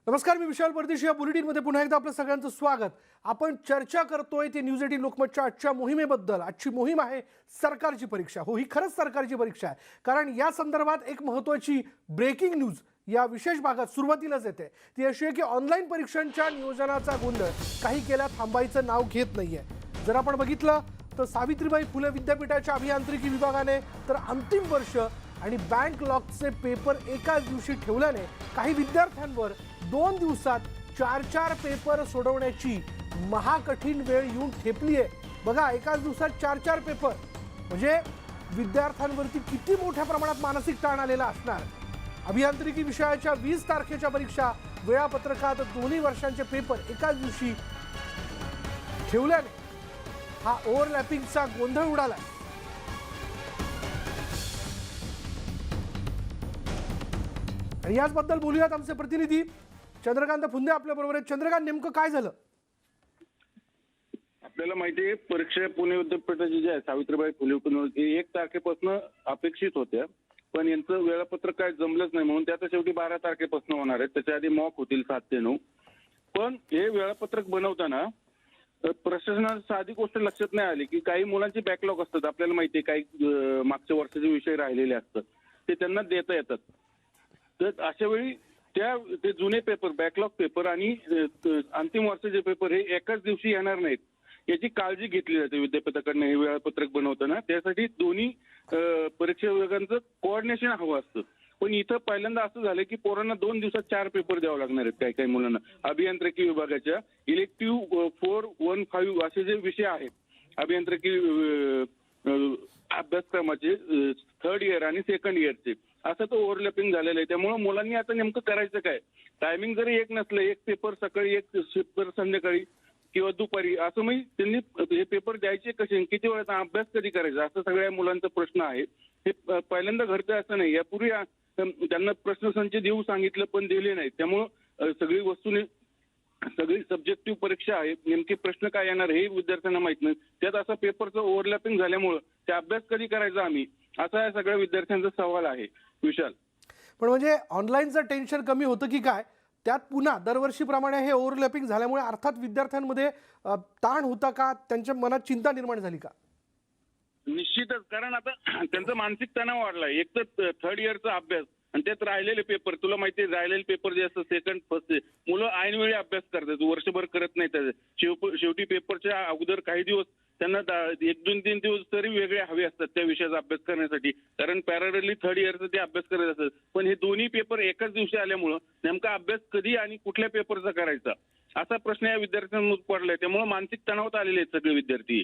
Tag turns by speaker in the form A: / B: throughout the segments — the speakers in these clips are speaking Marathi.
A: नमस्कार, मी विशाल परदेशी. या बुलेटिनमध्ये पुन्हा एकदा आपलं सगळ्यांचं स्वागत. आपण चर्चा करतोय ती न्यूज 18 लोकमतच्या आजच्या मोहिमेबद्दल. आजची मोहीम आहे सरकारची परीक्षा. हो, ही खरंच सरकारची परीक्षा आहे, कारण या संदर्भात एक महत्त्वाची ब्रेकिंग न्यूज या विशेष भागात सुरुवातीलाच येते. ती अशी आहे की ऑनलाईन परीक्षांच्या नियोजनाचा गोंधळ काही केला थांबायचं नाव घेत नाहीये. जर आपण बघितलं तर सावित्रीबाई फुले विद्यापीठाच्या अभियांत्रिकी विभागाने तर अंतिम वर्ष आणि बँक लॉकचे पेपर एकाच दिवशी ठेवल्याने काही विद्यार्थ्यांवर 2 दिवसात 4 पेपर सोडवण्याची महाकठीण वेळ येऊन ठेपली आहे. बघा, एकाच दिवसात 4 पेपर म्हणजे विद्यार्थ्यांवरती किती मोठ्या प्रमाणात मानसिक ताण आलेला असणार. अभियांत्रिकी विषयाच्या 20 तारखेच्या परीक्षा वेळापत्रकात दोन्ही वर्षांचे पेपर एकाच दिवशी ठेवल्याने हा ओव्हरलॅपिंगचा गोंधळ उडाला. आणि याचबद्दल बोलूयात आमचे प्रतिनिधी चंद्रकांत फुंदे आपल्या बरोबर आहेत. चंद्रकांत, नेमकं काय झालं?
B: आपल्याला माहिती आहे, परीक्षा पुणे विद्यापीठाची जी आहे सावित्रीबाई फुले पुणे 1 तारखेपासून अपेक्षित होत्या, पण यांचं वेळापत्रक काय जमलंच नाही, म्हणून त्या शेवटी 12 तारखेपासून होणार आहेत. त्याच्या आधी मॉक होतील 7 ते 9. पण हे वेळापत्रक बनवताना प्रशासनाला साधी गोष्ट लक्षात नाही आली की काही मुलांची बॅकलॉग असतात. आपल्याला माहिती आहे, काही मागच्या वर्षाचे विषय राहिलेले असतात, ते त्यांना देता येतात. तर अशा वेळी ते जुने पेपर, बॅकलॉग पेपर आणि अंतिम वर्षाचे पेपर हे एकाच दिवशी येणार नाहीत, याची काळजी घेतली जाते विद्यापीठाकडनं हे वेळापत्रक बनवताना. त्यासाठी दोन्ही परीक्षा विभागांचं कोऑर्डिनेशन हवं असतं. पण इथं पहिल्यांदा असं झालं की पोरांना 2 दिवसात 4 पेपर द्यावं लागणार आहेत. काही मुलांना अभियांत्रिकी विभागाच्या इलेक्टिव्ह 415 असे जे विषय आहेत अभियांत्रिकी अभ्यासक्रमाचे 3rd इयर आणि 2nd इयरचे, असं तो ओव्हरलॅपिंग झालेलं आहे. त्यामुळे मुलांनी आता नेमकं करायचं काय? टायमिंग जरी एक नसलं, एक पेपर सकाळी, एक पेपर संध्याकाळी किंवा दुपारी, असं म्हणजे त्यांनी हे पेपर द्यायचे कसे, किती वेळाचा अभ्यास कधी करायचा, असं सगळ्या मुलांचा प्रश्न आहे. हे पहिल्यांदा घडतं असं नाही. यापूर्वी त्यांना प्रश्नसंच देऊ सांगितलं पण दिले नाहीत. त्यामुळं सगळी सब्जेक्टिव्ह परीक्षा आहे, नेमके प्रश्न काय येणार हे विद्यार्थ्यांना माहित नाही. त्यात असा पेपरचं ओव्हरलॅपिंग झाल्यामुळं ते अभ्यास कधी करायचा आम्ही, असा या सगळ्या विद्यार्थ्यांचा सवाल आहे. विशाल,
A: पण म्हणजे ऑनलाईनचं टेन्शन कमी होतं की काय? त्यात पुन्हा दरवर्षीप्रमाणे हे ओव्हरलॅपिंग झाल्यामुळे अर्थात विद्यार्थ्यांमध्ये ताण होता का? त्यांच्या मनात चिंता निर्माण झाली का?
B: निश्चितच, कारण आता त्यांचा मानसिक तणाव वाढलाय. एक तर 3rd इयरचा अभ्यास आणि त्यात राहिलेले पेपर, तुला माहिती आहे राहिलेले पेपर जे असतात 2nd, 1st, मुलं ऐनवेळी अभ्यास करतात, वर्षभर करत नाही. शेवटी पेपरच्या अगोदर काही दिवस त्यांना 1-2-3 दिवस तरी वेगळे हवे असतात त्या विषयाचा अभ्यास करण्यासाठी, कारण पॅरलली 3rd इयरचा ते अभ्यास करत असतात. पण हे दोन्ही पेपर एकाच दिवशी आल्यामुळं नेमका अभ्यास कधी आणि कुठल्या पेपरचा करायचा, असा प्रश्न या विद्यार्थ्यांना पडलाय. त्यामुळे मानसिक तणावात आलेले आहेत सगळे विद्यार्थी.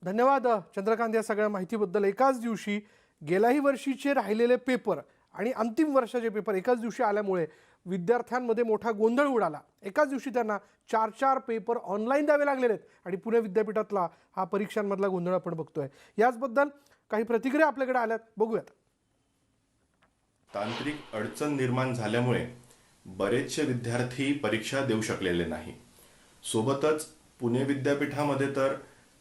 A: धन्यवाद चंद्रकांत या सगळ्या माहितीबद्दल. एकाच दिवशी गेल्याही वर्षीचे राहिलेले पेपर आणि अंतिम वर्षाचे पेपर एकाच दिवशी आल्यामुळे विद्यार्थ्यांमध्ये मोठा गोंधळ उडाला. एकाच दिवशी त्यांना 4 पेपर ऑनलाईन द्यावे लागलेले आहेत आणि पुणे विद्यापीठातला हा परीक्षांमधला गोंधळ आपण बघतोय. याचबद्दल काही प्रतिक्रिया आपल्याकडे आल्यात, बघूयात.
C: तांत्रिक अडचण निर्माण झाल्यामुळे बरेचसे विद्यार्थी परीक्षा देऊ शकलेले नाही. सोबतच पुणे विद्यापीठामध्ये तर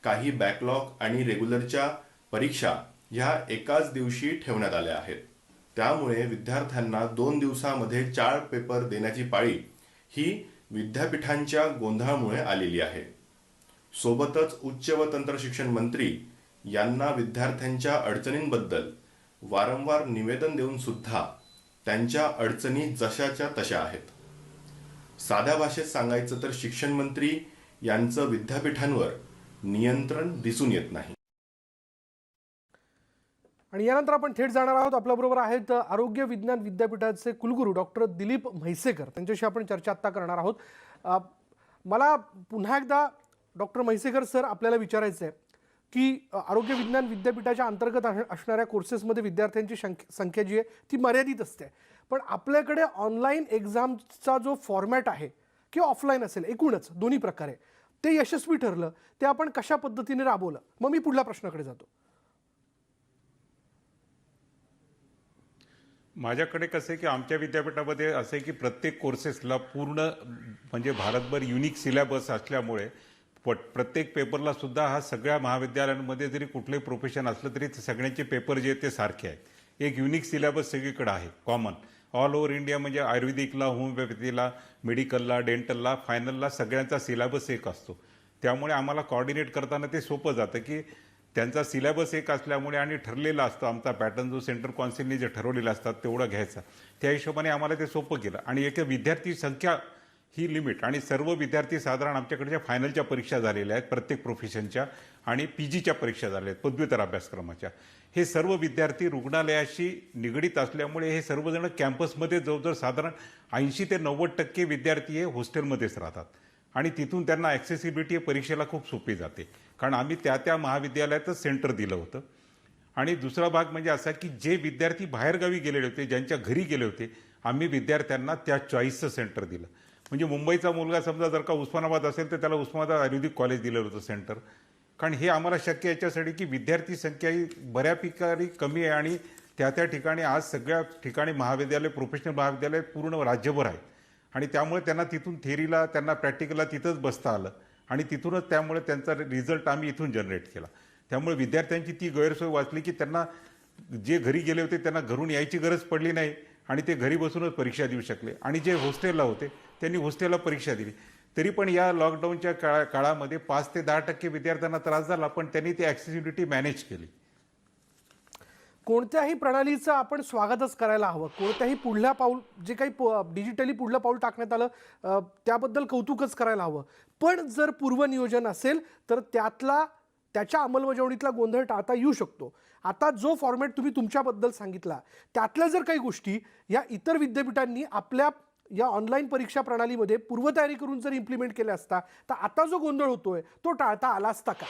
C: काही बॅकलॉग आणि रेग्युलरच्या परीक्षा ह्या एकाच दिवशी ठेवण्यात आल्या आहेत. त्यामुळे विद्यार्थ्यांना 2 दिवसामध्ये 4 पेपर देण्याची पाळी ही विद्यापीठांच्या गोंधळामुळे आलेली आहे. सोबतच उच्च व तंत्र शिक्षण मंत्री यांना विद्यार्थ्यांच्या अडचणींबद्दल वारंवार निवेदन देऊन सुद्धा त्यांच्या अडचणी जशाच्या तशा आहेत. साध्या भाषेत सांगायचं तर शिक्षण मंत्री यांचं विद्यापीठांवर नियंत्रण दिसून येत नाही.
A: आणि यानंतर आपण थेट जाणार आहोत. आपल्याबरोबर आहेत आरोग्य विज्ञान विद्यापीठाचे कुलगुरू डॉक्टर दिलीप म्हैसेकर. त्यांच्याशी आपण चर्चा आत्ता करणार आहोत. मला पुन्हा एकदा डॉक्टर म्हैसेकर सर आपल्याला विचारायचं आहे की आरोग्य विज्ञान विद्यापीठाच्या अंतर्गत असणाऱ्या कोर्सेसमध्ये विद्यार्थ्यांची संख्या जी आहे ती मर्यादित असते, पण आपल्याकडे ऑनलाईन एक्झामचा जो फॉर्मॅट आहे किंवा ऑफलाईन असेल, एकूणच दोन्ही प्रकारे ते यशस्वी ठरलं, ते आपण कशा पद्धतीने राबवलं? मग मी पुढल्या प्रश्नाकडे जातो.
D: माझ्याकडे कसं आहे की आमच्या विद्यापीठामध्ये असं आहे की प्रत्येक कोर्सेसला पूर्ण म्हणजे भारतभर युनिक सिलेबस असल्यामुळे प्रत्येक पेपरला सुद्धा हा सगळ्या महाविद्यालयांमध्ये जरी कुठलंही प्रोफेशन असलं तरी सगळ्यांचे पेपर जे आहेत ते सारखे आहेत. एक युनिक सिलेबस सगळीकडे आहे, कॉमन. ऑल ओव्हर इंडिया म्हणजे आयुर्वेदिकला, होमिओपॅथीला, मेडिकलला, डेंटलला, फायनलला सगळ्यांचा सिलेबस एक असतो. त्यामुळे आम्हाला कॉर्डिनेट करताना ते सोपं जातं की त्यांचा सिलेबस एक असल्यामुळे आणि ठरलेला असतो आमचा पॅटर्न जो सेंट्रल काउन्सिलने जे ठरवलेला असतात तेवढं घ्यायचा. त्या हिशोबाने आम्हाला ते सोपं केलं. आणि एक विद्यार्थी संख्या ही लिमिट आणि सर्व विद्यार्थी साधारण आमच्याकडच्या फायनलच्या परीक्षा झालेल्या आहेत प्रत्येक प्रोफेशनच्या आणि PGच्या परीक्षा झाल्या आहेत पदव्युत्तर अभ्यासक्रमाच्या. हे सर्व विद्यार्थी रुग्णालयाशी निगडीत असल्यामुळे हे सर्वजण कॅम्पसमध्ये जवळजवळ साधारण 80 ते 90% विद्यार्थी हे हॉस्टेलमध्येच राहतात आणि तिथून त्यांना ॲक्सेसिबिलिटी परीक्षेला खूप सोपी जाते, कारण आम्ही त्या महाविद्यालयातच सेंटर दिलं होतं. आणि दुसरा भाग म्हणजे असा की जे विद्यार्थी बाहेरगावी गेलेले होते, ज्यांच्या घरी गेले होते, आम्ही विद्यार्थ्यांना त्या चॉईसचं सेंटर दिलं. म्हणजे मुंबईचा मुलगा समजा जर का उस्मानाबाद असेल तर त्याला उस्मानाबाद आयुर्वेदिक कॉलेज दिलं होतं सेंटर, कारण हे आम्हाला शक्य याच्यासाठी की विद्यार्थी संख्या ही बऱ्यापैकी कमी आहे आणि त्या ठिकाणी आज सगळ्या ठिकाणी महाविद्यालय, प्रोफेशनल महाविद्यालय पूर्ण राज्यभर आहेत आणि त्यामुळे त्यांना तिथून थेरीला, त्यांना प्रॅक्टिकलला तिथंच बसता आलं आणि तिथूनच त्यामुळे त्यांचा रिझल्ट आम्ही इथून जनरेट केला. त्यामुळे विद्यार्थ्यांची ती गैरसोय वाचली की त्यांना जे घरी गेले होते त्यांना घरून यायची गरज पडली नाही आणि ते घरी बसूनच परीक्षा देऊ शकले. आणि जे हॉस्टेलला होते त्यांनी हॉस्टेलला परीक्षा दिली. तरी पण या लॉकडाऊनच्या काळामध्ये 5 ते 10% विद्यार्थ्यांना त्रास झाला, पण त्यांनी ती ॲक्सेसिबिलिटी मॅनेज केली.
A: कोणत्याही प्रणालीचं आपण स्वागतच करायला हवं. कोणत्याही पुढल्या पाऊल जे काही डिजिटली पुढलं पाऊल टाकण्यात आलं त्याबद्दल कौतुकच करायला हवं. पण जर पूर्वनियोजन असेल तर त्याच्या अंमलबजावणीतला गोंधळ टाळता येऊ शकतो. आता जो फॉर्मॅट तुम्ही तुमच्याबद्दल सांगितला त्यातल्या जर काही गोष्टी या इतर विद्यापीठांनी आपल्या या ऑनलाईन परीक्षा प्रणालीमध्ये पूर्वतयारी करून जर इम्प्लिमेंट केल्या असता तर आता जो गोंधळ होतोय तो टाळता आला असता का?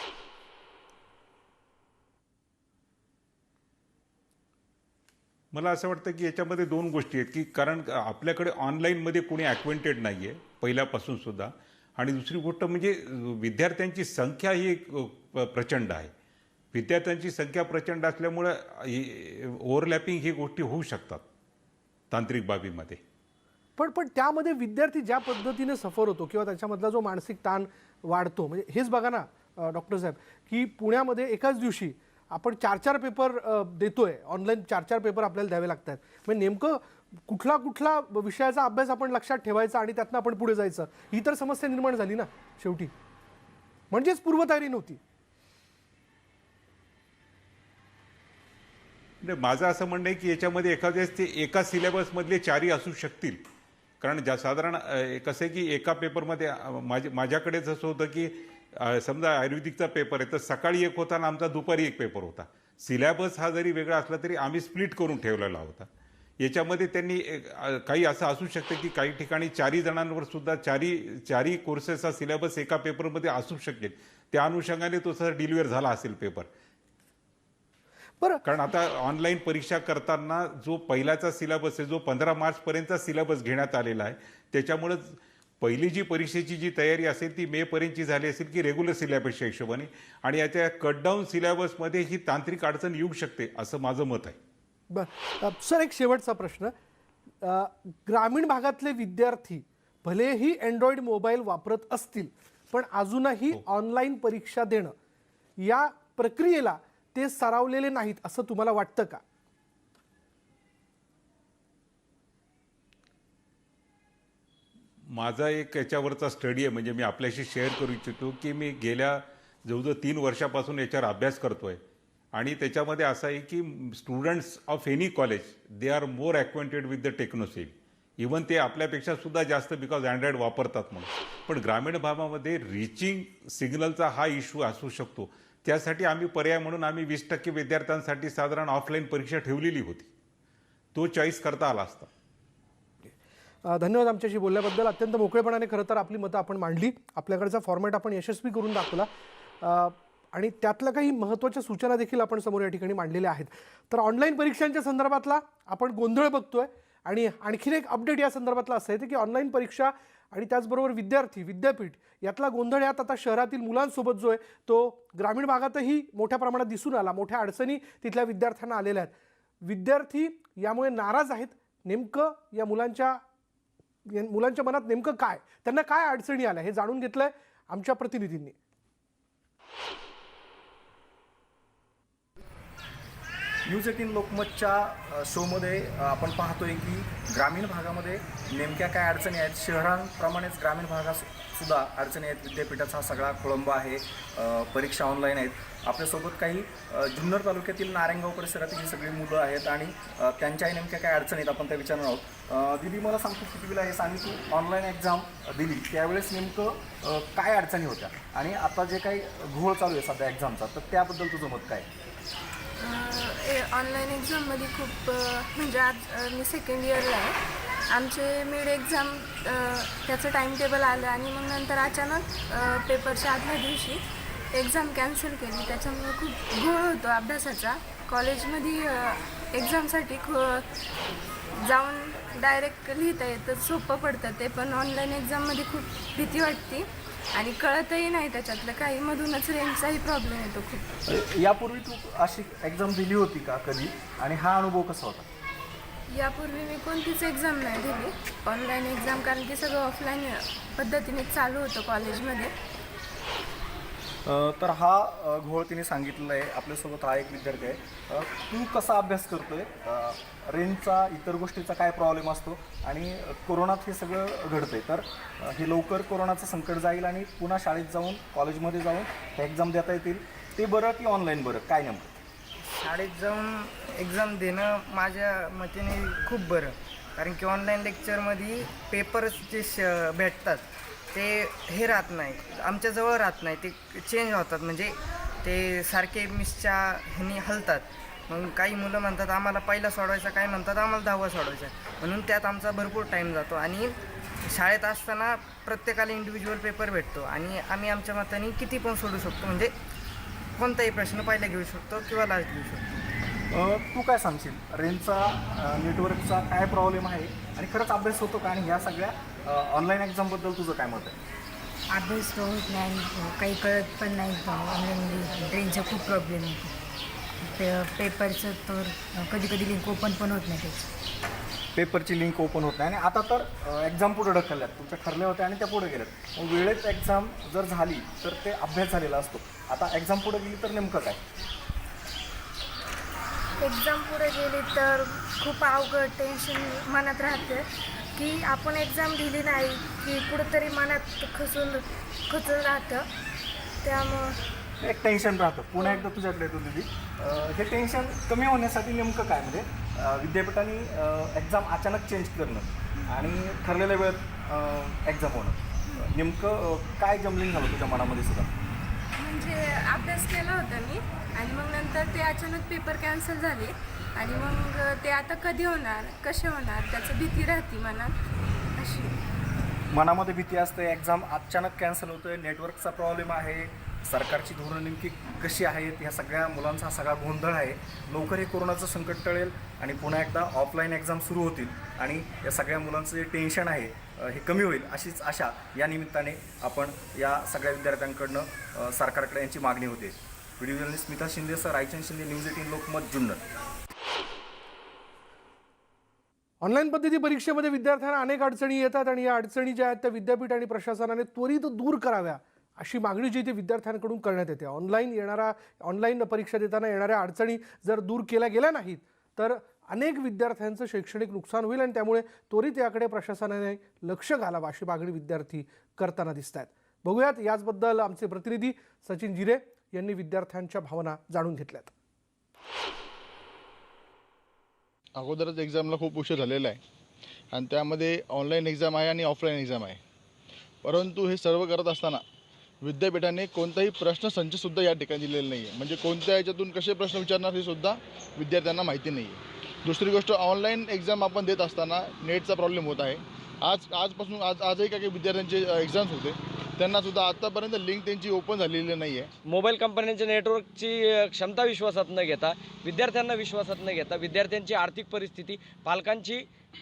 D: मला असं वाटतं की याच्यामध्ये 2 गोष्टी आहेत की कारण आपल्याकडे ऑनलाईनमध्ये कोणी ॲक्वेंटेड नाही आहे पहिल्यापासून सुद्धा, आणि दुसरी गोष्ट म्हणजे विद्यार्थ्यांची संख्या ही प्रचंड आहे. विद्यार्थ्यांची संख्या प्रचंड असल्यामुळं ओव्हरलॅपिंग ही गोष्टी होऊ शकतात तांत्रिक बाबीमध्ये.
A: पण त्यामध्ये विद्यार्थी ज्या पद्धतीने सफर होतो किंवा त्याच्यामधला जो मानसिक ताण वाढतो, म्हणजे हेच बघा ना डॉक्टर साहेब की पुण्यामध्ये एकाच दिवशी आपण 4-4 पेपर देतोय, ऑनलाईन 4-4 पेपर आपल्याला द्यावे लागतात. म्हणजे नेमकं कुठला विषयाचा अभ्यास आपण लक्षात ठेवायचा आणि त्यातनं आपण पुढे जायचं, ही तर समस्या निर्माण झाली ना शेवटी. म्हणजेच पूर्वतयारी नव्हती.
D: माझं असं म्हणणं आहे की याच्यामध्ये एखाद्याच ते एका सिलेबसमधले 4ही असू शकतील, कारण साधारण कसं आहे की एका पेपरमध्ये माझ्याकडे जसं होतं की समजा आयुर्वेदिकचा पेपर आहे तर सकाळी एक होता आणि आमचा दुपारी एक पेपर होता. सिलेबस हा जरी वेगळा असला तरी आम्ही स्प्लिट करून ठेवलेला होता. याच्यामध्ये त्यांनी काही असं असू शकतं की काही ठिकाणी 4ही जणांवर सुद्धा 4ही कोर्सेसचा सिलेबस एका पेपरमध्ये असू शकेल. त्या अनुषंगाने तो सर डिलिव्हर झाला असेल पेपर. कारण आता ऑनलाईन परीक्षा करताना जो पहिल्याचा सिलेबस आहे, जो 15 मार्चपर्यंतचा सिलेबस घेण्यात आलेला आहे, त्याच्यामुळे पहिली जी परीक्षेची जी तयारी असेल ती मेपर्यंतची झाली असेल की रेग्युलर सिलेबसच्या हिशोबाने, आणि याच्या कटडाऊन सिलेबसमध्ये ही तांत्रिक अडचण येऊ शकते असं माझं मत आहे.
A: बरं सर, एक शेवटचा प्रश्न. ग्रामीण भागातले विद्यार्थी भलेही अँड्रॉइड मोबाईल वापरत असतील पण अजूनही ऑनलाईन परीक्षा देणं या प्रक्रियेला ते सरावलेले नाहीत असं तुम्हाला वाटतं का?
D: माझा एक याच्यावरचा स्टडी आहे, म्हणजे मी आपल्याशी शेअर करू इच्छितो की मी गेल्या जवळजवळ 3 वर्षापासून याच्यावर अभ्यास करतोय आणि त्याच्यामध्ये असं आहे की students of any college they are more acquainted with the technical. Even ते आपल्यापेक्षा सुद्धा जास्त बिकॉज अँड्रॉइड वापरतात म्हणून. पण ग्रामीण भागामध्ये रिचिंग सिग्नलचा हा इश्यू असू शकतो. त्यासाठी आम्ही पर्याय म्हणून आम्ही 20% विद्यार्थ्यांसाठी साधारण ऑफलाईन परीक्षा ठेवलेली होती. तो चॉईस करता आला असता.
A: धन्यवाद आमच्याशी बोलल्याबद्दल. अत्यंत मोकळेपणाने खरं तर आपली मतं आपण मांडली. आपल्याकडचा फॉर्मॅट आपण यशस्वी करून दाखवला आणि त्यातल्या काही महत्त्वाच्या सूचना देखील आपण समोर या ठिकाणी मांडलेल्या आहेत. तर ऑनलाईन परीक्षांच्या संदर्भातला आपण गोंधळ बघतोय आणि आणखीन एक अपडेट या संदर्भातला असं आहे की ऑनलाईन परीक्षा आणि त्याचबरोबर विद्यापीठ यातला गोंधळ यात आता शहरातील मुलांसोबत जो आहे तो ग्रामीण भागातही मोठ्या प्रमाणात दिसून आला. मोठ्या अडचणी तिथल्या विद्यार्थ्यांना आलेल्या आहेत. विद्यार्थी यामुळे नाराज आहेत. नेमकं या मुलांच्या मनात नेमकं काय, त्यांना काय अडचणी आल्या हे जाणून घेतलंय आमच्या प्रतिनिधींनी.
E: न्यूज 18 लोकमतच्या शोमध्ये आपण पाहतोय की ग्रामीण भागामध्ये नेमक्या काय अडचणी आहेत. शहरांप्रमाणेच ग्रामीण भागात सुद्धा अडचणी आहेत. विद्यापीठाचा हा सगळा खोळंबा आहे. परीक्षा ऑनलाईन आहेत. आपल्यासोबत काही जुन्नर तालुक्यातील नारायणगाव परिसरातील ही सगळी मुलं आहेत आणि त्यांच्याही नेमक्या काय अडचणी आहेत आपण त्या विचारणार आहोत. दीदी, मला सांगतो कितवीला आहेस आणि तू ऑनलाईन एक्झाम दिली त्यावेळेस नेमकं काय अडचणी होत्या आणि आता जे काही घोळ चालू आहे सध्या एक्झामचा, तर त्याबद्दल तुझं मत काय?
F: ऑनलाईन एक्झाममध्ये खूप म्हणजे आज मी सेकंड इयरला आहे. आमचे मिड एक्झाम त्याचं टाईम टेबल आलं आणि मग नंतर अचानक पेपरच्या आदल्या दिवशी एक्झाम कॅन्सल केली. त्याच्यामुळे खूप घोळ होतो अभ्यासाचा. कॉलेजमध्ये एक्झामसाठी जाऊन डायरेक्ट लिहिता येतं, सोपं पडतं ते. पण ऑनलाईन एक्झाममध्ये खूप भीती वाटते आणि कळतही नाही त्याच्यातलं काही. मधूनच रेंजचाही प्रॉब्लेम येतो खूप.
E: यापूर्वी तू अशी एक्झाम दिली होती का कधी आणि हा अनुभव कसा होता?
F: यापूर्वी मी कोणतीच एक्झाम नाही दिली ऑनलाईन एक्झाम, कारण की सगळं ऑफलाईन पद्धतीने चालू होतं कॉलेजमध्ये.
E: तर हा घोळ तिने सांगितलेला आहे. आपल्यासोबत हा एक विद्यार्थी आहे. तू कसा अभ्यास करतोय? रेंजचा, इतर गोष्टीचा काय प्रॉब्लेम असतो आणि कोरोनात हे सगळं घडतंय, तर हे लवकर कोरोनाचं संकट जाईल आणि पुन्हा शाळेत जाऊन कॉलेजमध्ये जाऊन हे एक्झाम देता येतील, ते बरं की ऑनलाईन बरं? काय नेमकं?
G: शाळेत जाऊन एक्झाम देणं माझ्या मतेने खूप बरं, कारण की ऑनलाईन लेक्चरमध्ये पेपर्स जे भेटतात ते हे राहत नाही, आमच्याजवळ राहत नाही, ते चेंज होतात. म्हणजे ते सारखे मिसच्या ह्यानी हलतात. मग काही मुलं म्हणतात आम्हाला पहिला सोडवायचा, काही म्हणतात आम्हाला 10वा सोडवायचा. म्हणून त्यात आमचा भरपूर टाईम जातो आणि शाळेत असताना प्रत्येकाला इंडिव्हिज्युअल पेपर भेटतो आणि आम्ही आमच्या मताने किती पण सोडू शकतो. म्हणजे कोणताही प्रश्न पहिला घेऊ शकतो किंवा लास्ट घेऊ शकतो.
E: तू काय सांगशील? रेंजचा, नेटवर्कचा काय प्रॉब्लेम आहे आणि खरंच अभ्यास होतो का? आणि ह्या सगळ्या ऑनलाईन एक्झामबद्दल तुझं काय मत आहे?
H: अभ्यास तर होत नाही, काही कळत पण नाही. ऑनलाईन ट्रेनचा खूप प्रॉब्लेम येतो. पेपरचं तर कधी कधी लिंक ओपन पण होत नाही त्याची.
E: पेपरची लिंक ओपन होत नाही आणि आता तर एक्झाम पुढे ढकलल्यात. तुमच्या ठरल्या होत्या आणि त्या पुढे गेल्यात. मग वेळेत एक्झाम जर झाली तर ते अभ्यास झालेला असतो. आता एक्झाम पुढे गेली तर नेमकं काय?
F: एक्झाम पुढे गेली तर खूप अवघड टेन्शन मनात राहतं की आपण एक्झाम दिली नाही की कुठंतरी मनात खचून राहतं. त्यामुळं
E: एक टेन्शन राहतं. पुन्हा एकदा तुझ्याकडे येतो दीदी. हे टेन्शन कमी होण्यासाठी नेमकं काय? म्हणजे विद्यापीठाने एक्झाम अचानक चेंज करणं आणि ठरलेल्या वेळेत एक्झाम होणं, नेमकं काय जमलिंग झालं तुझ्या मनामध्ये सुद्धा?
F: म्हणजे अभ्यास केला होता मी आणि मग नंतर ते अचानक पेपर कॅन्सल झाले आणि मग ते आता कधी होणार, कसे होणार, त्याचं भीती राहते मनात अशी.
E: मनामध्ये भीती असते. एक्झाम अचानक कॅन्सल होतं आहे. नेटवर्कचा प्रॉब्लेम आहे. सरकारची धोरणं नेमकी कशी आहेत? ह्या सगळ्या मुलांचा सगळा गोंधळ आहे. लवकर हे कोरोनाचं संकट टळेल आणि पुन्हा एकदा ऑफलाईन एक्झाम सुरू होतील आणि या सगळ्या मुलांचं जे टेन्शन आहे हे कमी होईल, अशीच आशा या निमित्ताने आपण या सगळ्या विद्यार्थ्यांकडनं सरकारकडे यांची मागणी होते. Video journalist Smita Shinde sir, Raichand Shinde, news 18 Lokmat, Junnar.
A: Online पद्धती परीक्षेमध्ये विद्यार्थ्यांना अनेक अडचणी येतात आणि या अडचणी ज्या आहेत त्या विद्यापीठ आणि प्रशासनाने त्वरित दूर कराव्या अशी मागणी जी ती विद्यार्थ्यांकडून करण्यात येते. ऑनलाईन परीक्षा देताना येणाऱ्या अडचणी जर दूर केल्या गेल्या नाहीत तर अनेक विद्यार्थ्यांचं शैक्षणिक नुकसान होईल आणि त्यामुळे त्वरित याकडे प्रशासनाने लक्ष घालावं अशी मागणी विद्यार्थी करताना दिसत आहेत. बघूयात याचबद्दल आमचे प्रतिनिधी सचिन जिरे यांनी विद्यार्थ्यांच्या भावना जाणून घेतल्यात.
I: अगोदरच एक्झामला खूप उशीर झालेला आहे आणि त्यामध्ये ऑनलाईन एक्झाम आहे आणि ऑफलाईन एक्झाम आहे. परंतु हे सर्व करत असताना विद्यापीठाने कोणताही प्रश्नसंचसुद्धा या ठिकाणी दिलेला नाही आहे. म्हणजे कोणत्या ह्याच्यातून कसे प्रश्न विचारणार हे सुद्धा विद्यार्थ्यांना माहिती नाही आहे. दुसरी गोष्ट, ऑनलाईन एक्झाम आपण देत असताना नेटचा प्रॉब्लेम होत आहे. आजही काही विद्यार्थ्यांचे एक्झाम्स होते, त्यांनासुद्धा आत्तापर्यंत लिंक त्यांची ओपन झालेली नाही आहे.
J: मोबाईल कंपन्यांच्या नेटवर्कची क्षमता विश्वासात न घेता, विद्यार्थ्यांना विश्वासात न घेता, विद्यार्थ्यांची आर्थिक परिस्थिती, पालकांची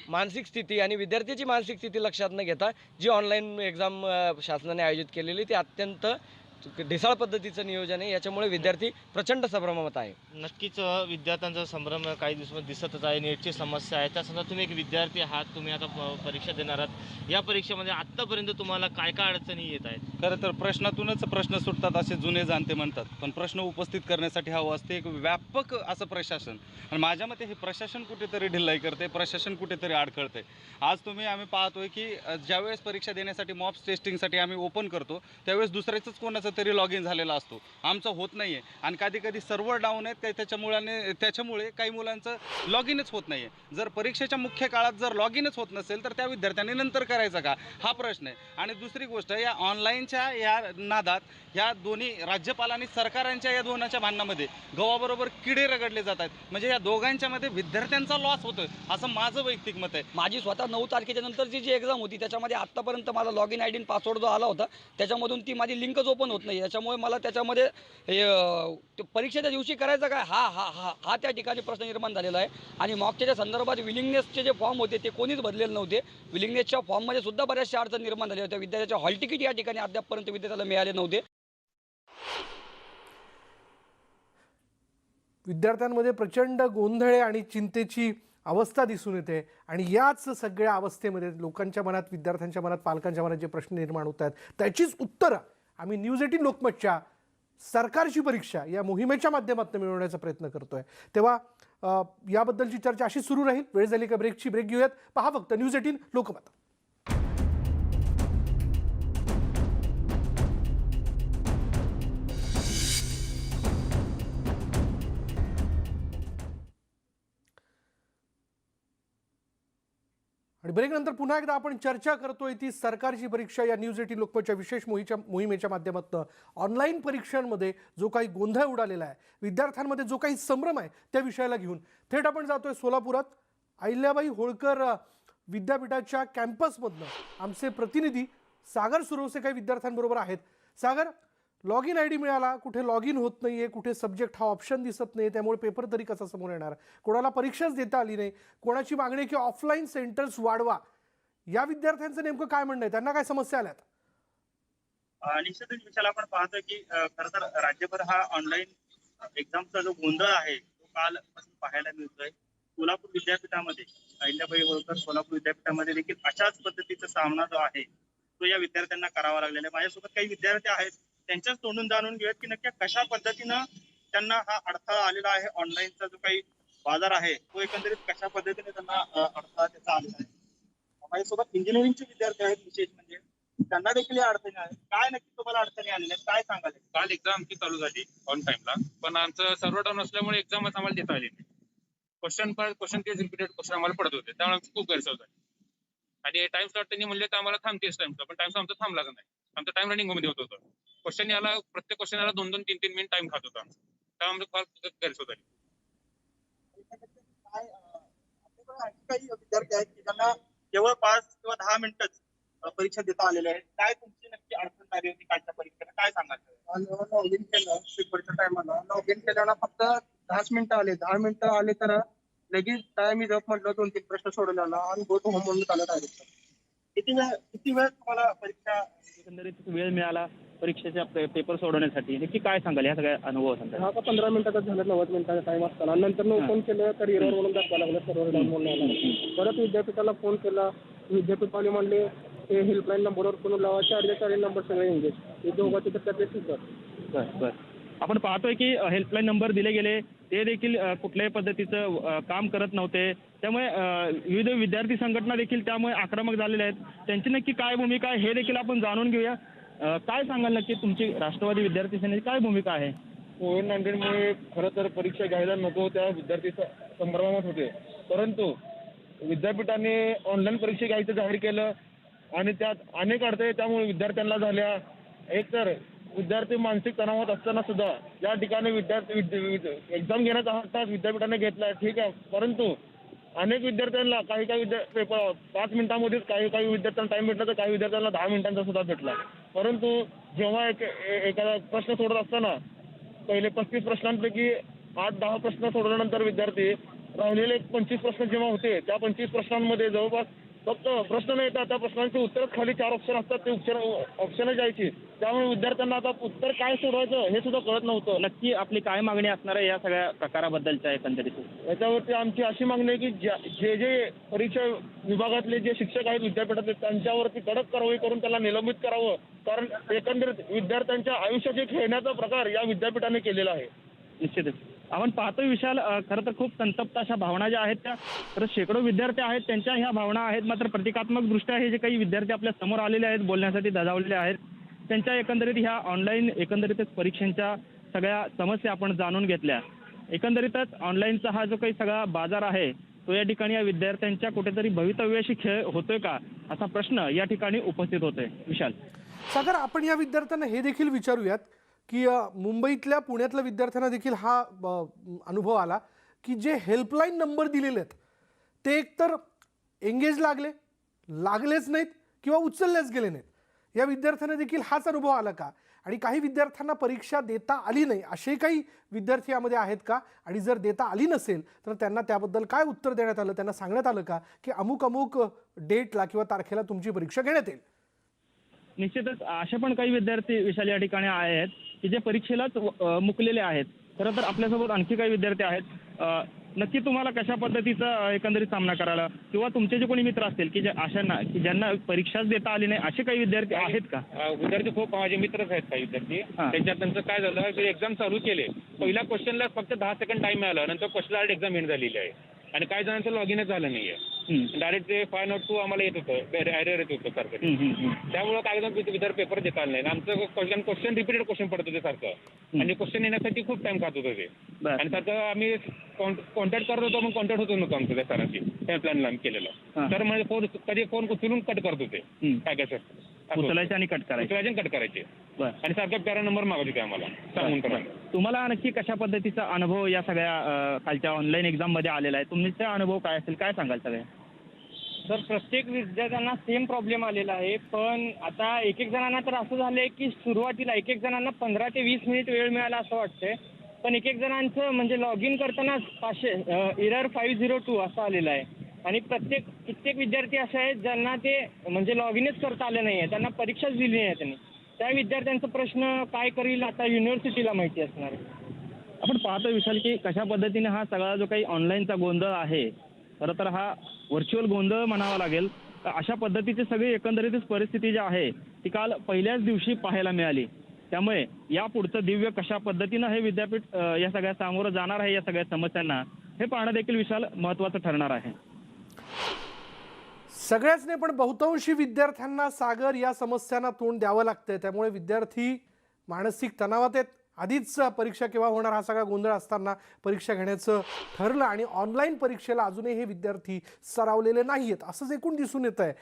J: मानसिक स्थिती आणि विद्यार्थ्याची मानसिक स्थिती लक्षात न घेता जी ऑनलाईन एक्झाम शासनाने आयोजित केलेली ती अत्यंत ढिसाळ पद्धतीचं नियोजन आहे. याच्यामुळे विद्यार्थी प्रचंड संभ्रमात आहे.
K: नक्कीच विद्यार्थ्यांचा संभ्रम काही दिवसात दिसतच आहे. नेटची समस्या आहे. त्या संदर्भात तुम्ही एक विद्यार्थी आहात, तुम्ही आता परीक्षा देणार आहात. या परीक्षेमध्ये आत्तापर्यंत तुम्हाला काय काय अडचणी येत आहेत?
L: खरं तर प्रश्नातूनच प्रश्न सुटतात असे जुने जाणते म्हणतात, पण प्रश्न उपस्थित करण्यासाठी हवं असते एक व्यापक असं प्रशासन. आणि माझ्या मते हे प्रशासन कुठेतरी ढिलाई करते, प्रशासन कुठेतरी आडखळते. आज आम्ही पाहतोय की ज्यावेळेस परीक्षा देण्यासाठी मॉब टेस्टिंगसाठी आम्ही ओपन करतो त्यावेळेस दुसऱ्याचंच कोणाचं तरी लॉग इन झालेला असतो, आमचं होत नाही आहे. आणि कधी कधी सर्व्हर डाऊन आहेत, काही त्याच्यामुळे काही मुलांचं लॉग इनच होत नाही आहे. जर परीक्षेच्या मुख्य काळात जर लॉग इनच होत नसेल तर त्या विद्यार्थ्यांनी नंतर करायचं का, हा प्रश्न आहे. आणि दुसरी गोष्ट, या ऑनलाईनच्या या नादात ह्या दोन्ही राज्यपाल आणि सरकारांच्या या दोनाच्या भांडणामध्ये गव्हाबरोबर किडे रगडले जातात. म्हणजे या दोघांच्या मध्ये विद्यार्थ्यांचा लॉस होतोय असं माझं वैयक्तिक मत आहे.
M: माझी स्वतः 9 तारखेच्या नंतरची जी एक्झाम होती त्याच्यामध्ये आत्तापर्यंत माझा लॉग इन ID पासवर्ड जो आला होता त्याच्यामधून ती माझी लिंकच ओपन होत नाही. याच्यामुळे मला त्याच्यामध्ये परीक्षेच्या दिवशी करायचं काय हा त्या ठिकाणी प्रश्न निर्माण झालेला आहे. आणि मॉकच्या संदर्भात विलिंगनेसचे जे फॉर्म होते ते कोणीच भरलेले नव्हते. विलिंगनेसच्या फॉर्ममध्ये सुद्धा बऱ्याचशा अडचणी निर्माण झाल्या होत्या. विद्यार्थ्याचे हॉल तिकीट या ठिकाणी अद्यापपर्यंत विद्यार्थ्याला मिळाले नव्हते.
A: विद्यार्थ्यांमध्ये प्रचंड गोंधळ आणि चिंतेची अवस्था दिसून येते. आणि याच सगळ्या अवस्थेमध्ये लोकांच्या मनात, विद्यार्थ्यांच्या मनात, पालकांच्या मनात जे प्रश्न निर्माण होत आहेत त्याचीच उत्तरं आम्ही न्यूज 18 लोकमतच्या सरकारची परीक्षा या मोहिमेच्या माध्यमातून मिळवण्याचा प्रयत्न करतोय. तेव्हा याबद्दलची चर्चा अशी सुरू राहील. वेळ झाली का ब्रेक घेऊयात. पहा फक्त न्यूज 18 लोकमत. आणि ब्रेकनंतर पुन्हा एकदा आपण चर्चा करतोय ती सरकारची परीक्षा या न्यूज 18 लोकमतच्या विशेष मोहिमेच्या माध्यमातून. ऑनलाईन परीक्षांमध्ये जो काही गोंधळ उडालेला आहे, विद्यार्थ्यांमध्ये जो काही संभ्रम आहे, त्या विषयाला घेऊन थेट आपण जातोय सोलापुरात. अहिल्याबाई होळकर विद्यापीठाच्या कॅम्पसमधनं आमचे प्रतिनिधी सागर सुरवसे काही विद्यार्थ्यांबरोबर आहेत. सागर, लॉग इन ID मिळाला, कुठे लॉग इन होत नाहीये, कुठे सब्जेक्ट हा ऑप्शन दिसत नाही, त्यामुळे पेपर तरी कसा समोर येणार, कोणाला परीक्षाच देता आली नाही, कोणाची मागणी की ऑफलाईन सेंटर्स वाढवा. या विद्यार्थ्यांचं नेमकं काय म्हणणं आहे, त्यांना काय समस्या आल्यात?
N: निश्चितच विषयाला आपण पाहतोय की खरं तर राज्यभर हा ऑनलाईन एक्झामचा जो गोंधळ आहे तो काल पाहायला मिळतोय. सोलापूर विद्यापीठामध्ये, अहिल्याबाई होळकर सोलापूर विद्यापीठामध्ये देखील अशाच पद्धतीचा सामना जो आहे तो या विद्यार्थ्यांना करावा लागलेला आहे. माझ्यासोबत काही विद्यार्थी आहेत, त्यांच्याच तोंडून जाणून घेऊयात की नक्की कशा पद्धतीनं त्यांना हा अडथळा आलेला आहे. ऑनलाईनचा जो काही बाजार आहे तो एकंदरीत कशा पद्धतीने त्यांना अडथळा त्याचा आलेला आहे. माझ्यासोबत इंजिनिअरिंगचे विद्यार्थी आहेत, विशेष म्हणजे त्यांना देखील या अडचणी आहेत. काय नक्की तुम्हाला अडचणी आलेल्या आहेत, काय सांगाल?
O: काल एक्झाम आमची चालू झाली ऑन टाइमला, पण आमचं सर्व्हर डाऊन असल्यामुळे एक्झामच आम्हाला देता आली नाही. क्वेश्चन तेच रिपीटेड क्वेश्चन आम्हाला पडत होते, त्यामुळे आमची खूप गैरसोय झाली. आणि टाइम स्लॉट त्यांनी म्हणले तर आम्हाला थांबतेच टाइमचा, पण टाइमचा आमचा थांबला नाही. आमचा टाइम रनिंग मध्ये होत होतं. क्वेश्चन याला प्रत्येक क्वेश्चन याला 2-2, 3-3 मिनिट टाइम खात होता आमचा, त्यामुळे आमचं फार गैरसोय झाली.
N: काही विद्यार्थी आहेत की त्यांना केवळ 5 किंवा 10 मिनिटच परीक्षा देता आलेल्या आहेत. काय तुमची नक्की अडचण आली होती कालच्या परीक्षेला, काय सांगाल?
G: लॉग इन केलं पेपरच्या टायमाला, लॉग इन केल्यानं फक्त 10 मिनिटं आले. 10 मिनिटं आले तर लगेच टाइम इज अप म्हटलं, 2-3 प्रश्न सोडवला आणि गो टू होम म्हणून आलं डायरेक्ट.
N: किती वेळ तुम्हाला परीक्षा
P: एकंदरीत वेळ मिळाला परीक्षेच्या पेपर सोडवण्यासाठी, नक्की काय सांगाल या सगळ्या अनुभव सांगा?
G: आता 15 मिनिटातच झालं, 90 मिनिटाचा टाइम असताना नंतर ओपन केलं तर एरर म्हणून दाखवा लागलं, सर्व्हर डाऊन म्हणून आला. परत विद्यापीठाला फोन केला, विद्यापीठवाले म्हणले ते हेल्पलाईन नंबरवर फोन लावा, 4 नंबर सगळे इंग्लिश, हे दोघं तिथं त्याचे शिकत.
P: बरं. आपण पाहतोय की हेल्पलाईन नंबर दिले गेले ते देखील कुठल्याही पद्धतीचं काम करत नव्हते. त्यामुळे विविध विद्यार्थी संघटना देखील त्यामुळे आक्रमक झालेल्या आहेत. त्यांची नक्की काय भूमिका आहे हे देखील आपण जाणून घेऊया. काय सांगाल नक्की तुमची राष्ट्रवादी विद्यार्थी सेनेची काय भूमिका आहे?
I: कोविड-19मुळे खरं तर परीक्षा घ्यायला नको त्या विद्यार्थी संभ्रमात होते, परंतु विद्यापीठाने ऑनलाईन परीक्षा घ्यायचं जाहीर केलं आणि त्यात अनेक अडथळे त्यामुळे विद्यार्थ्यांना झाल्या. एकतर विद्यार्थी मानसिक तणावात असताना सुद्धा या ठिकाणी विद्यार्थी एक्झाम घेण्याचा हट्ट विद्यापीठाने घेतला, ठीक आहे, परंतु अनेक विद्यार्थ्यांना काही पेपर 5 मिनिटांमध्येच काही विद्यार्थ्यांना टाइम भेटला तर काही विद्यार्थ्यांना 10 मिनिटांचा सुद्धा भेटला. परंतु जेव्हा एखादा प्रश्न सोडत असताना पहिले 35 प्रश्नांपैकी 8-10 प्रश्न सोडवल्यानंतर विद्यार्थी राहिलेले 25 प्रश्न जेव्हा होते त्या 25 प्रश्नांमध्ये जवळपास
P: फक्त प्रश्न नाही तर त्या प्रश्नांची उत्तरच खाली 4 ऑप्शन असतात, ते ऑप्शन जायची. त्यामुळे विद्यार्थ्यांना आता उत्तर काय सोडवायचं हे सुद्धा कळत नव्हतं. नक्की आपली काय मागणी असणार आहे या सगळ्या प्रकाराबद्दलच्या एकंदरीत? याच्यावरती आमची अशी मागणी आहे की जे परीक्षा विभागातले जे शिक्षक आहेत विद्यापीठातले त्यांच्यावरती कडक कारवाई करून त्याला निलंबित करावं. कारण एकंदरीत विद्यार्थ्यांच्या आयुष्याची खेळण्याचा प्रकार या विद्यापीठाने केलेला आहे. निश्चितच आपण पाहतोय विशाल, खरं तर खूप संतप्त अशा भावना ज्या आहेत त्या खरं शेकडो विद्यार्थी आहेत त्यांच्या ह्या भावना आहेत. मात्र प्रतिकात्मक दृष्ट्या हे जे काही विद्यार्थी आपल्या समोर आलेले आहेत, बोलण्यासाठी दजावलेले आहेत, त्यांच्या एकंदरीत ह्या ऑनलाईन एकंदरीतच परीक्षांच्या सगळ्या समस्या आपण जाणून घेतल्या. एकंदरीतच ऑनलाईनचा हा जो काही सगळा बाजार आहे तो या ठिकाणी या विद्यार्थ्यांच्या कुठेतरी भवितव्याशी खेळ होतोय का असा प्रश्न या ठिकाणी उपस्थित होतोय. विशाल
A: सागर, आपण या विद्यार्थ्यांना हे देखील विचारूयात की मुंबईतल्या पुण्यातल्या विद्यार्थ्यांना देखील हा अनुभव आला की जे हेल्पलाईन नंबर दिलेले आहेत ते एकतर एंगेज लागलेच नाहीत किंवा उचललेच गेले नाहीत. या विद्यार्थ्यांना देखील हाच अनुभव आला का? आणि काही विद्यार्थ्यांना परीक्षा देता आली नाही असे काही विद्यार्थी यामध्ये आहेत का? आणि जर देता आली नसेल तर त्यांना त्याबद्दल काय उत्तर देण्यात आलं? त्यांना सांगण्यात आलं का की अमुक अमुक डेटला किंवा तारखेला तुमची परीक्षा घेण्यात येईल?
P: निश्चितच असे पण काही विद्यार्थी विशाल या ठिकाणी आहेत की जे परीक्षेलाच मुकलेले आहेत. खरं तर आपल्यासोबत आणखी काही विद्यार्थी आहेत. नक्की तुम्हाला कशा पद्धतीचा एकंदरीत सामना करायला किंवा तुमचे जे कोणी मित्र असतील की जे अशांना की ज्यांना परीक्षाच देता आली नाही असे काही विद्यार्थी आहेत का?
O: विद्यार्थी खूप माझे मित्रच आहेत काही विद्यार्थी. त्यांचं काय झालं की एक्झाम चालू केले, पहिल्या क्वेश्चनला फक्त 10 सेकंड टाइम मिळाला, नंतर क्वेश्चन डायरेक्ट एक्झाम एंड झालेली आहे आणि काही जणांचं लॉग इनच झालं नाहीये. डायरेक्ट ते 502 आम्हाला येत होतं, एरर येत होतं सारखं. त्यामुळे काय विद्यार्थी पेपर देता आला नाही. आमचं क्वेश्चन रिपीटेड क्वेश्चन पडत होते सारखं आणि क्वेश्चन येण्यासाठी खूप टाइम खात होतं ते. आणि सारखं आम्ही कॉन्टॅक्ट करत होतो, मग कॉन्टॅक्ट होत नव्हतं आमचं त्या सरांशी प्लॅन केलेलं. तर म्हणजे कधी फोन उचलून कट करत होते. काय सर
P: उचलायचे आणि कट
O: करायचे आणि सारखं पॅरा नंबर मागत होते आम्हाला सांगून करायला.
P: तुम्हाला नक्की कशा पद्धतीचा अनुभव या सगळ्या कालच्या ऑनलाईन एक्झाम मध्ये आलेला आहे? तुमचा अनुभव काय असेल, काय सांगाल सगळ्या?
Q: सर प्रत्येक विद्यार्थ्यांना सेम प्रॉब्लेम आलेला आहे. पण आता एक जणांना तर असं झालंय की सुरुवातीला एक जणांना 15 ते 20 मिनिट वेळ मिळाला असं वाटतंय. पण एक जणांचं म्हणजे लॉग इन करताना 500 एरर 502 असं आलेलं आहे. आणि कित्येक विद्यार्थी असे आहेत ज्यांना ते म्हणजे लॉग इनच करता आलं नाही आहे, त्यांना परीक्षाच दिली नाही त्यांनी. त्या विद्यार्थ्यांचा प्रश्न काय करील आता युनिव्हर्सिटीला माहिती असणार आहे.
P: आपण पाहतो विशाल की कशा पद्धतीने हा सगळा जो काही ऑनलाईनचा गोंधळ आहे, खरं तर हा व्हर्च्युअल गोंधळ म्हणावा लागेल. अशा पद्धतीची सगळी एकंदरीतच परिस्थिती जी आहे ती काल पहिल्याच दिवशी पाहायला मिळाली. त्यामुळे या पुढचं दिव्य कशा पद्धतीनं हे विद्यापीठ या सगळ्या सामोरं जाणार आहे या सगळ्या समस्यांना हे पाहणं देखील विशाल महत्त्वाचं ठरणार आहे.
A: सगळ्याच नाही पण बहुतांशी विद्यार्थ्यांना सागर या समस्यांना तोंड द्यावं लागतंय. त्यामुळे विद्यार्थी मानसिक तणावात आहेत. आधीच परीक्षा केव्हा होणार हा सगळा गोंधळ असताना परीक्षा घेण्याचं ठरलं आणि ऑनलाईन परीक्षेला अजूनही हे विद्यार्थी सरावलेले नाही आहेत असंच एकूण दिसून येत आहे.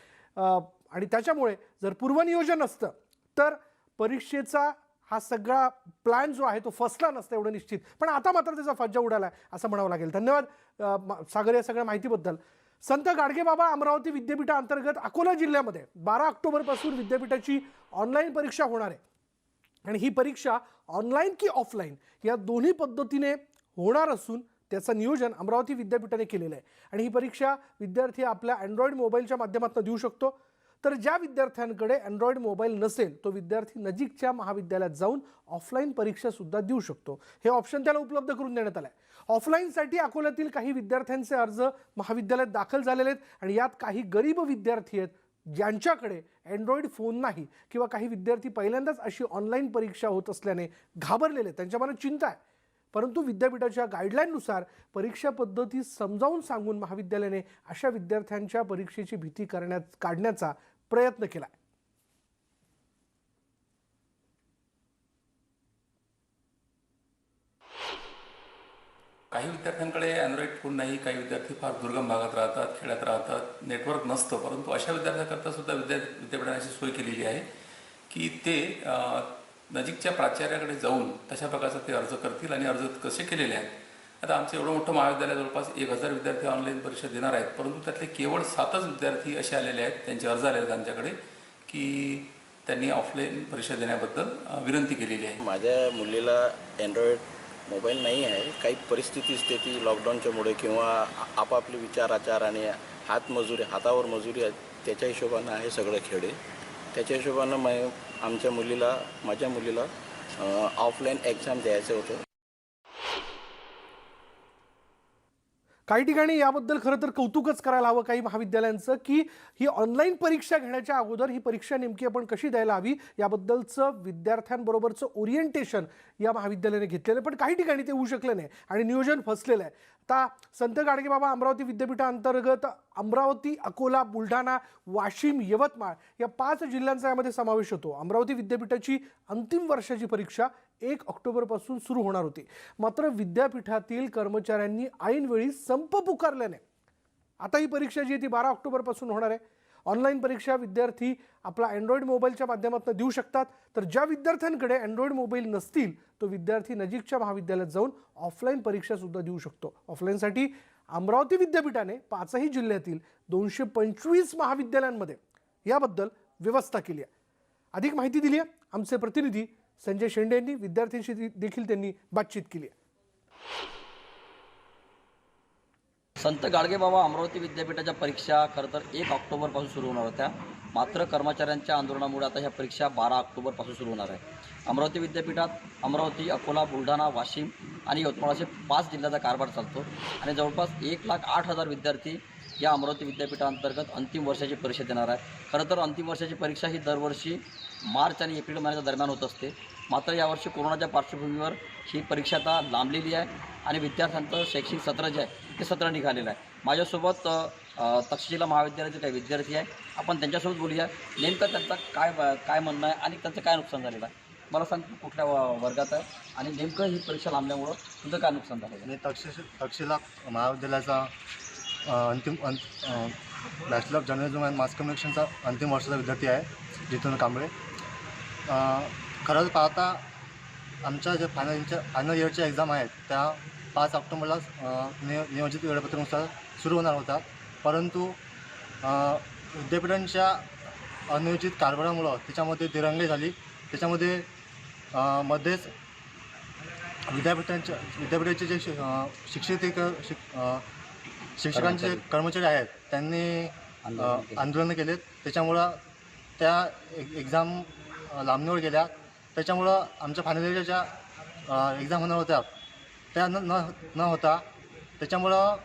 A: आणि त्याच्यामुळे जर पूर्वनियोजन असतं तर परीक्षेचा हा सगळा प्लॅन जो आहे तो फसला नसता एवढं निश्चित. पण आता मात्र त्याचा फज्जा उडाला आहे असं म्हणावं लागेल. धन्यवाद सागर या सगळ्या माहितीबद्दल. संत गाडगेबाबा अमरावती विद्यापीठाअंतर्गत अकोला जिल्ह्यामध्ये 12 ऑक्टोबरपासून विद्यापीठाची ऑनलाईन परीक्षा होणार आहे. आणि ही परीक्षा ऑनलाईन की ऑफलाईन या दोन्ही पद्धतीने होणार असून त्याचं नियोजन अमरावती विद्यापीठाने केलेलं आहे. आणि ही परीक्षा विद्यार्थी आपल्या अँड्रॉइड मोबाईलच्या माध्यमातून देऊ शकतो. तर ज्या विद्यार्थ्यांकडे अँड्रॉइड मोबाईल नसेल तो विद्यार्थी नजीकच्या महाविद्यालयात जाऊन ऑफलाईन परीक्षासुद्धा देऊ शकतो. हे ऑप्शन त्याला उपलब्ध करून देण्यात आलं आहे. ऑफलाईनसाठी अकोल्यातील काही विद्यार्थ्यांचे अर्ज महाविद्यालयात दाखल झालेले आहेत आणि यात काही गरीब विद्यार्थी आहेत ज्यांच्याकडे अँड्रॉइड फोन नाही किंवा काही विद्यार्थी पहिल्यांदाच अशी ऑनलाईन परीक्षा होत असल्याने घाबरलेले आहेत, त्यांच्या मनात चिंता आहे. परंतु विद्यापीठाच्या गाईडलाईननुसार परीक्षा पद्धती समजावून सांगून महाविद्यालयाने अशा विद्यार्थ्यांच्या परीक्षेची भीती काढण्याचा प्रयत्न केला आहे.
R: काही विद्यार्थ्यांकडे अँड्रॉइड फोन नाही, काही विद्यार्थी फार दुर्गम भागात राहतात, खेड्यात राहतात, नेटवर्क नसतं. परंतु अशा विद्यार्थ्यांकरता सुद्धा विद्यापीठाने अशी सोय केलेली आहे की ते नजीकच्या प्राचार्याकडे जाऊन तशा प्रकारचा ते अर्ज करतील आणि अर्ज कसे केलेले आहेत. आता आमचं एवढं मोठं महाविद्यालय जवळपास 1000 विद्यार्थी ऑनलाईन परीक्षा देणार आहेत. परंतु त्यातले केवळ 7च विद्यार्थी असे आलेले आहेत, त्यांचे अर्ज आले आहेत आमच्याकडे की त्यांनी ऑफलाईन परीक्षा देण्याबद्दल विनंती केलेली आहे.
S: माझ्या मुलीला अँड्रॉइड मोबाईल नाही आहे. काही परिस्थिती असते ती लॉकडाऊनच्यामुळे किंवा आपापले विचाराचार आणि हातावर मजुरी आहे त्याच्या हिशोबानं आहे सगळं खेडे. त्याच्या हिशोबानं माझ्या मुलीला ऑफलाईन एक्झाम द्यायचं होतं.
A: काही ठिकाणी याबद्दल खरं तर कौतुकच करायला हवं काही महाविद्यालयांचं की ही ऑनलाईन परीक्षा घेण्याच्या अगोदर ही परीक्षा नेमकी आपण कशी द्यायला हवी याबद्दलचं विद्यार्थ्यांबरोबरचं ओरिएंटेशन या महाविद्यालयाने घेतलेलं आहे. पण काही ठिकाणी ते होऊ शकलं नाही आणि नियोजन फसलेलं आहे. आता संत गाडगेबाबा अमरावती विद्यापीठाअंतर्गत अमरावती, अकोला, बुलढाणा, वाशिम, यवतमाळ या 5 जिल्ह्यांचा यामध्ये समावेश होतो. अमरावती विद्यापीठाची अंतिम वर्षाची परीक्षा 1 ऑक्टोबरपासून सुरू होणार होती. मात्र विद्यापीठातील कर्मचाऱ्यांनी ऐनवेळी संप पुकारल्याने आता ही परीक्षा जी आहे ती 12 ऑक्टोबरपासून होणार आहे. ऑनलाईन परीक्षा विद्यार्थी आपला अँड्रॉइड मोबाईलच्या माध्यमातून देऊ शकतात. तर ज्या विद्यार्थ्यांकडे अँड्रॉइड मोबाईल नसतील तो विद्यार्थी नजीकच्या महाविद्यालयात जाऊन ऑफलाईन परीक्षासुद्धा देऊ शकतो. ऑफलाईनसाठी अमरावती विद्यापीठाने 5ही जिल्ह्यातील 225 महाविद्यालयांमध्ये याबद्दल व्यवस्था केली आहे. अधिक माहिती दिली आहे आमचे प्रतिनिधी संजय शेंडे यांनी. विद्यार्थ्यांशी देखील त्यांनी बातचीत केली आहे.
M: संत गाडगेबाबा अमरावती विद्यापीठाच्या परीक्षा खरं तर 1 ऑक्टोबरपासून सुरू होणार होत्या. मात्र कर्मचाऱ्यांच्या आंदोलनामुळे आता ह्या परीक्षा 12 ऑक्टोबरपासून सुरू होणार आहे. अमरावती विद्यापीठात अमरावती, अकोला, बुलढाणा, वाशिम आणि यवतमाळ असे 5 जिल्ह्याचा कारभार चालतो आणि जवळपास 1,08,000 विद्यार्थी या अमरावती विद्यापीठाअंतर्गत अंतिम वर्षाची परीक्षा देणार आहे. खरं तर अंतिम वर्षाची परीक्षा ही दरवर्षी मार्च आणि एप्रिल महिन्याच्या दरम्यान होत असते. मात्र यावर्षी कोरोनाच्या पार्श्वभूमीवर ही परीक्षा आता लांबलेली आहे आणि विद्यार्थ्यांचं शैक्षणिक सत्र जे आहे ते सत्र निघालेलं आहे. माझ्यासोबत तक्षशिला महाविद्यालयाचे काही विद्यार्थी आहे. आपण त्यांच्यासोबत बोलूया. नेमकं त्यांचं काय म्हणणं आहे आणि त्यांचं काय नुकसान झालेलं आहे. मला सांग तू कुठल्या वर्गात आहे आणि नेमकं ही परीक्षा लांबल्यामुळं तुझं काय नुकसान झालं?
T: मी तक्षशिला महाविद्यालयाचा bachelor of journalism and mass कम्युनिकेशनचा अंतिम वर्षाचा विद्यार्थी आहे, जिथून कांबळे. खरंच पाहता आमच्या जे फायनल इयरच्या एक्झाम आहेत त्या 5 ऑक्टोबरला नियोजित वेळापत्रकानुसार सुरू होणार होतात. परंतु विद्यापीठांच्या अनियोजित कारभारामुळं त्याच्यामध्ये दिरंगाई झाली. त्याच्यामध्ये मध्येच विद्यापीठाचे जे शिक्षकांचे जे कर्मचारी आहेत त्यांनी आंदोलन केलेत. त्याच्यामुळं त्या एक्झाम लांबणीवर गेल्या. त्याच्यामुळं आमच्या फायनल इयरच्या एक्झाम होणार होत्या त्या न होता. त्याच्यामुळं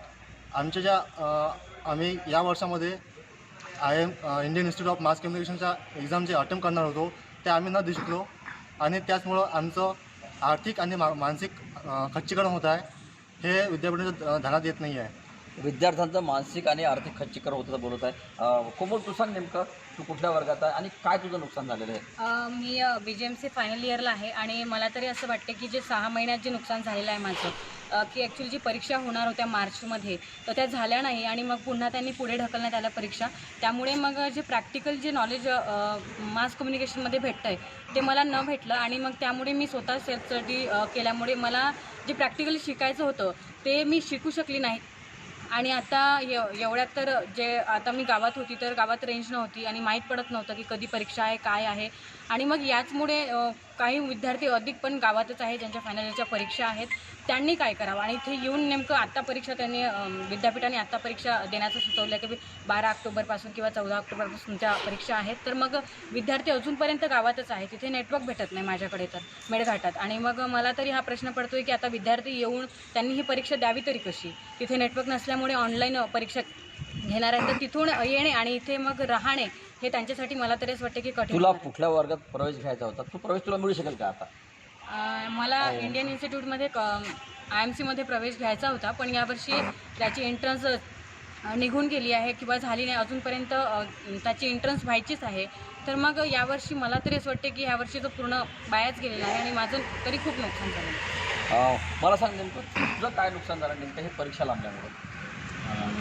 T: आमच्या ज्या आम्ही या वर्षामध्ये इंडियन इन्स्टिट्यूट ऑफ मास कम्युनिकेशनच्या एक्झाम जे अटेम्प्ट करणार होतो ते आम्ही न देऊ शकलो आणि त्याचमुळं आमचं आर्थिक आणि मानसिक खच्चीकरण होत आहे. हे विद्यापीठाच्या ध्यानात येत नाही आहे.
M: विद्यार्थ्यांचं मानसिक आणि आर्थिक खच्चीकरण होतं बोलत आहे. कोमल तू सांग नेमकं तू कुठल्या वर्गात आहे आणि काय तुझं नुकसान झालेलं आहे?
H: मी BGMC फायनल इयरला आहे आणि मला तरी असं वाटतं की जे 6 महिन्यात जे नुकसान झालेलं आहे माझं की ॲक्च्युली जी परीक्षा होणार होत्या मार्चमध्ये तर त्या झाल्या नाही आणि मग पुन्हा त्यांनी पुढे ढकलण्यात आल्या परीक्षा. त्यामुळे मग जे प्रॅक्टिकल जे नॉलेज मास कम्युनिकेशनमध्ये भेटतं आहे ते मला न भेटलं आणि मग त्यामुळे मी स्वतः सेल्फ स्टडी केल्यामुळे मला जे प्रॅक्टिकली शिकायचं होतं ते मी शिकू शकली नाही. आणि आता एवढ्यात तर जे आता मी गावात होती तर गावात रेंज नव्हती आणि माहीत पडत नव्हतं की कधी परीक्षा आहे काय आहे. आणि मग याचमुळे काही विद्यार्थी अधिक पण गावातच आहे ज्यांच्या फायनल इयरच्या परीक्षा आहेत त्यांनी काय करावं आणि इथे येऊन नेमकं आत्ता परीक्षा त्यांनी विद्यापीठाने आत्ता परीक्षा देण्याचं सुचवलं आहे की 12 ऑक्टोबरपासून किंवा 14 ऑक्टोबरपासून तुमच्या परीक्षा आहेत. तर मग विद्यार्थी अजूनपर्यंत गावातच आहे. तिथे नेटवर्क भेटत नाही माझ्याकडे तर मेळघाटात. आणि मग मला तरी हा प्रश्न पडतो आहे की आता विद्यार्थी येऊन त्यांनी ही परीक्षा द्यावी तरी कशी. तिथे नेटवर्क नसल्यामुळे ऑनलाईन परीक्षा घेणार आहे तर तिथून येणे आणि इथे मग राहणे हे त्यांच्यासाठी मला तरी असं वाटतं की कठीण.
M: तुला कुठल्या वर्गात प्रवेश घ्यायचा होता? तो प्रवेश तुला मिळू शकेल का आता?
H: मला इंडियन इन्स्टिट्यूटमध्ये IMCमध्ये प्रवेश घ्यायचा होता पण यावर्षी त्याची एंट्रन्स निघून गेली आहे किंवा झाली नाही अजूनपर्यंत. त्याची एंट्रन्स व्हायचीच आहे. तर मग यावर्षी मला तरी असं वाटते की यावर्षी तो पूर्ण बायाच गेलेला आहे आणि माझं तरी खूप नुकसान झालं.
M: मला सांग नेमकं तुझं काय नुकसान झालं नेमकं हे परीक्षा लांबल्यामुळे?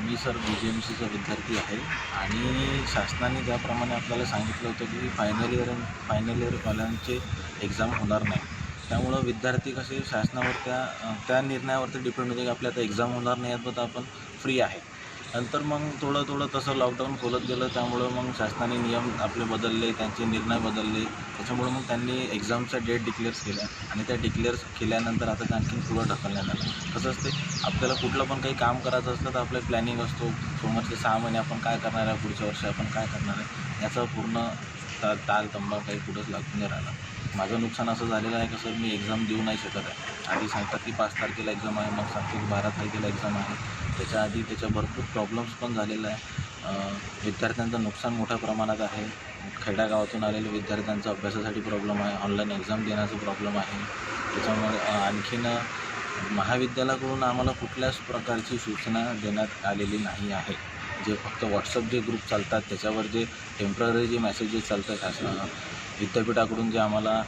U: मी सर BGMCचा विद्यार्थी आहे आणि शासनाने ज्याप्रमाणे आपल्याला सांगितलं होतं की फायनल इयरवाल्यांचे एक्झाम होणार नाही. त्यामुळं विद्यार्थी कसे शासनावर त्या निर्णयावरती डिपेंड होते की आपल्या आता एक्झाम होणार नाही यात आपण फ्री आहे. नंतर मग थोडं थोडं तसं लॉकडाऊन खोलत गेलं, त्यामुळं मग शासनाने नियम आपले बदलले, त्यांचे निर्णय बदलले. त्याच्यामुळं मग त्यांनी एक्झामच्या डेट डिक्लेअर्स केल्या आणि त्या डिक्लेअर्स केल्यानंतर आता ते आणखीन पुढं ढकलण्यात आलं. कसं असते, आपल्याला कुठलं पण काही काम करायचं असलं तर आपलं प्लॅनिंग असतो, समोरचे 6 महिने आपण काय करणार आहे, पुढच्या वर्षी आपण काय करणार आहे, याचा पूर्ण ताल तंबा काही पुढंच लागून नाही राहिला. माझं नुकसान असं झालेलं आहे, कसं मी एक्झाम देऊ नाही शकत आहे. आधी सांगतात की 5 तारखेला एक्झाम आहे, मग सांगते की 12 तारखेला एक्झाम आहे. त्याच्या आधी त्याच्या भरपूर प्रॉब्लेम्स पण झालेलं आहे. विद्यार्थ्यांचं नुकसान मोठ्या प्रमाणात आहे. खेड्यागावातून आलेल्या विद्यार्थ्यांचा अभ्यासासाठी प्रॉब्लेम आहे, ऑनलाईन एक्झाम देण्याचा प्रॉब्लेम आहे. त्याच्यामुळे आणखीन महाविद्यालयाकडून आम्हाला कुठल्याच प्रकारची सूचना देण्यात आलेली नाही आहे. जे फक्त व्हॉट्सअप जे ग्रुप चालतात त्याच्यावर जे टेम्पररी जे मेसेजेस चालतात विद्यापीठाकडून जे आम्हाला